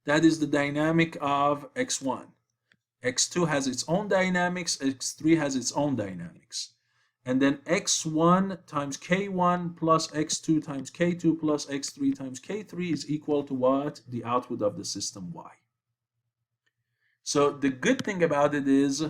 S1: That is the dynamic of x1. x2 has its own dynamics, x3 has its own dynamics. And then x1 times k1 plus x2 times k2 plus x3 times k3 is equal to what? The output of the system y. So the good thing about it is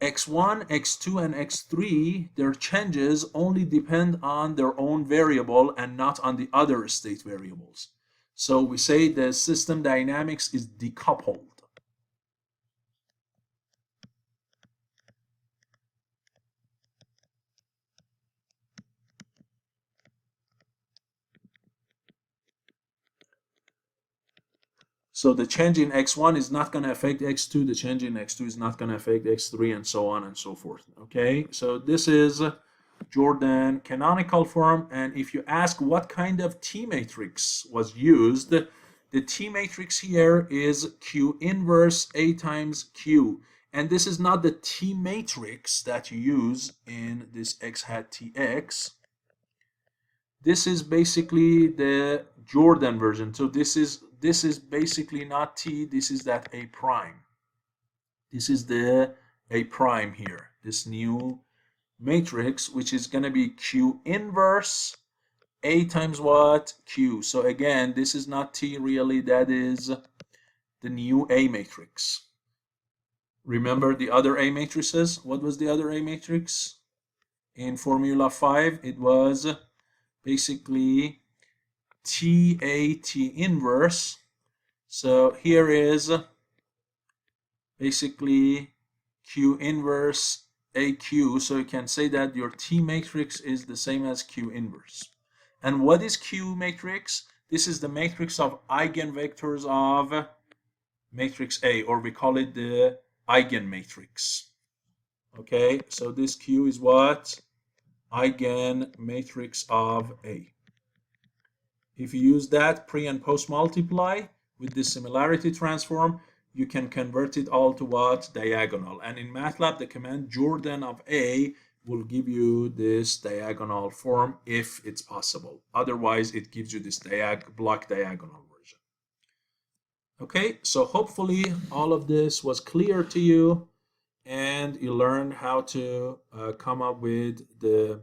S1: x1, x2, and x3, their changes only depend on their own variable and not on the other state variables. So we say the system dynamics is decoupled. So the change in x1 is not going to affect x2, the change in x2 is not going to affect x3, and so on and so forth. Okay, so this is Jordan canonical form, and if you ask what kind of T matrix was used, the T matrix here is Q inverse A times Q, and this is not the T matrix that you use in this x hat Tx. This is basically the Jordan version. So this is basically not T, this is that A prime. This is the A prime here, this new matrix, which is going to be Q inverse A times what? Q. So again, this is not T really, that is the new A matrix. Remember the other A matrices? What was the other A matrix? In Formula 5, it was basically T inverse. So here is basically Q inverse AQ. So you can say that your T matrix is the same as Q inverse. And what is Q matrix? This is the matrix of eigenvectors of matrix A, or we call it the eigenmatrix. Okay, so this Q is what? Eigenmatrix of A. If you use that pre and post multiply with the similarity transform, you can convert it all to what? Diagonal. And in MATLAB, the command Jordan of A will give you this diagonal form if it's possible. Otherwise, it gives you this block diagonal version. Okay, so hopefully all of this was clear to you, and you learned how to come up with the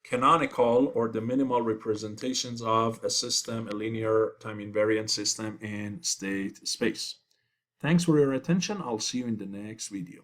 S1: canonical or the minimal representations of a system, a linear time invariant system in state space. Thanks for your attention. I'll see you in the next video.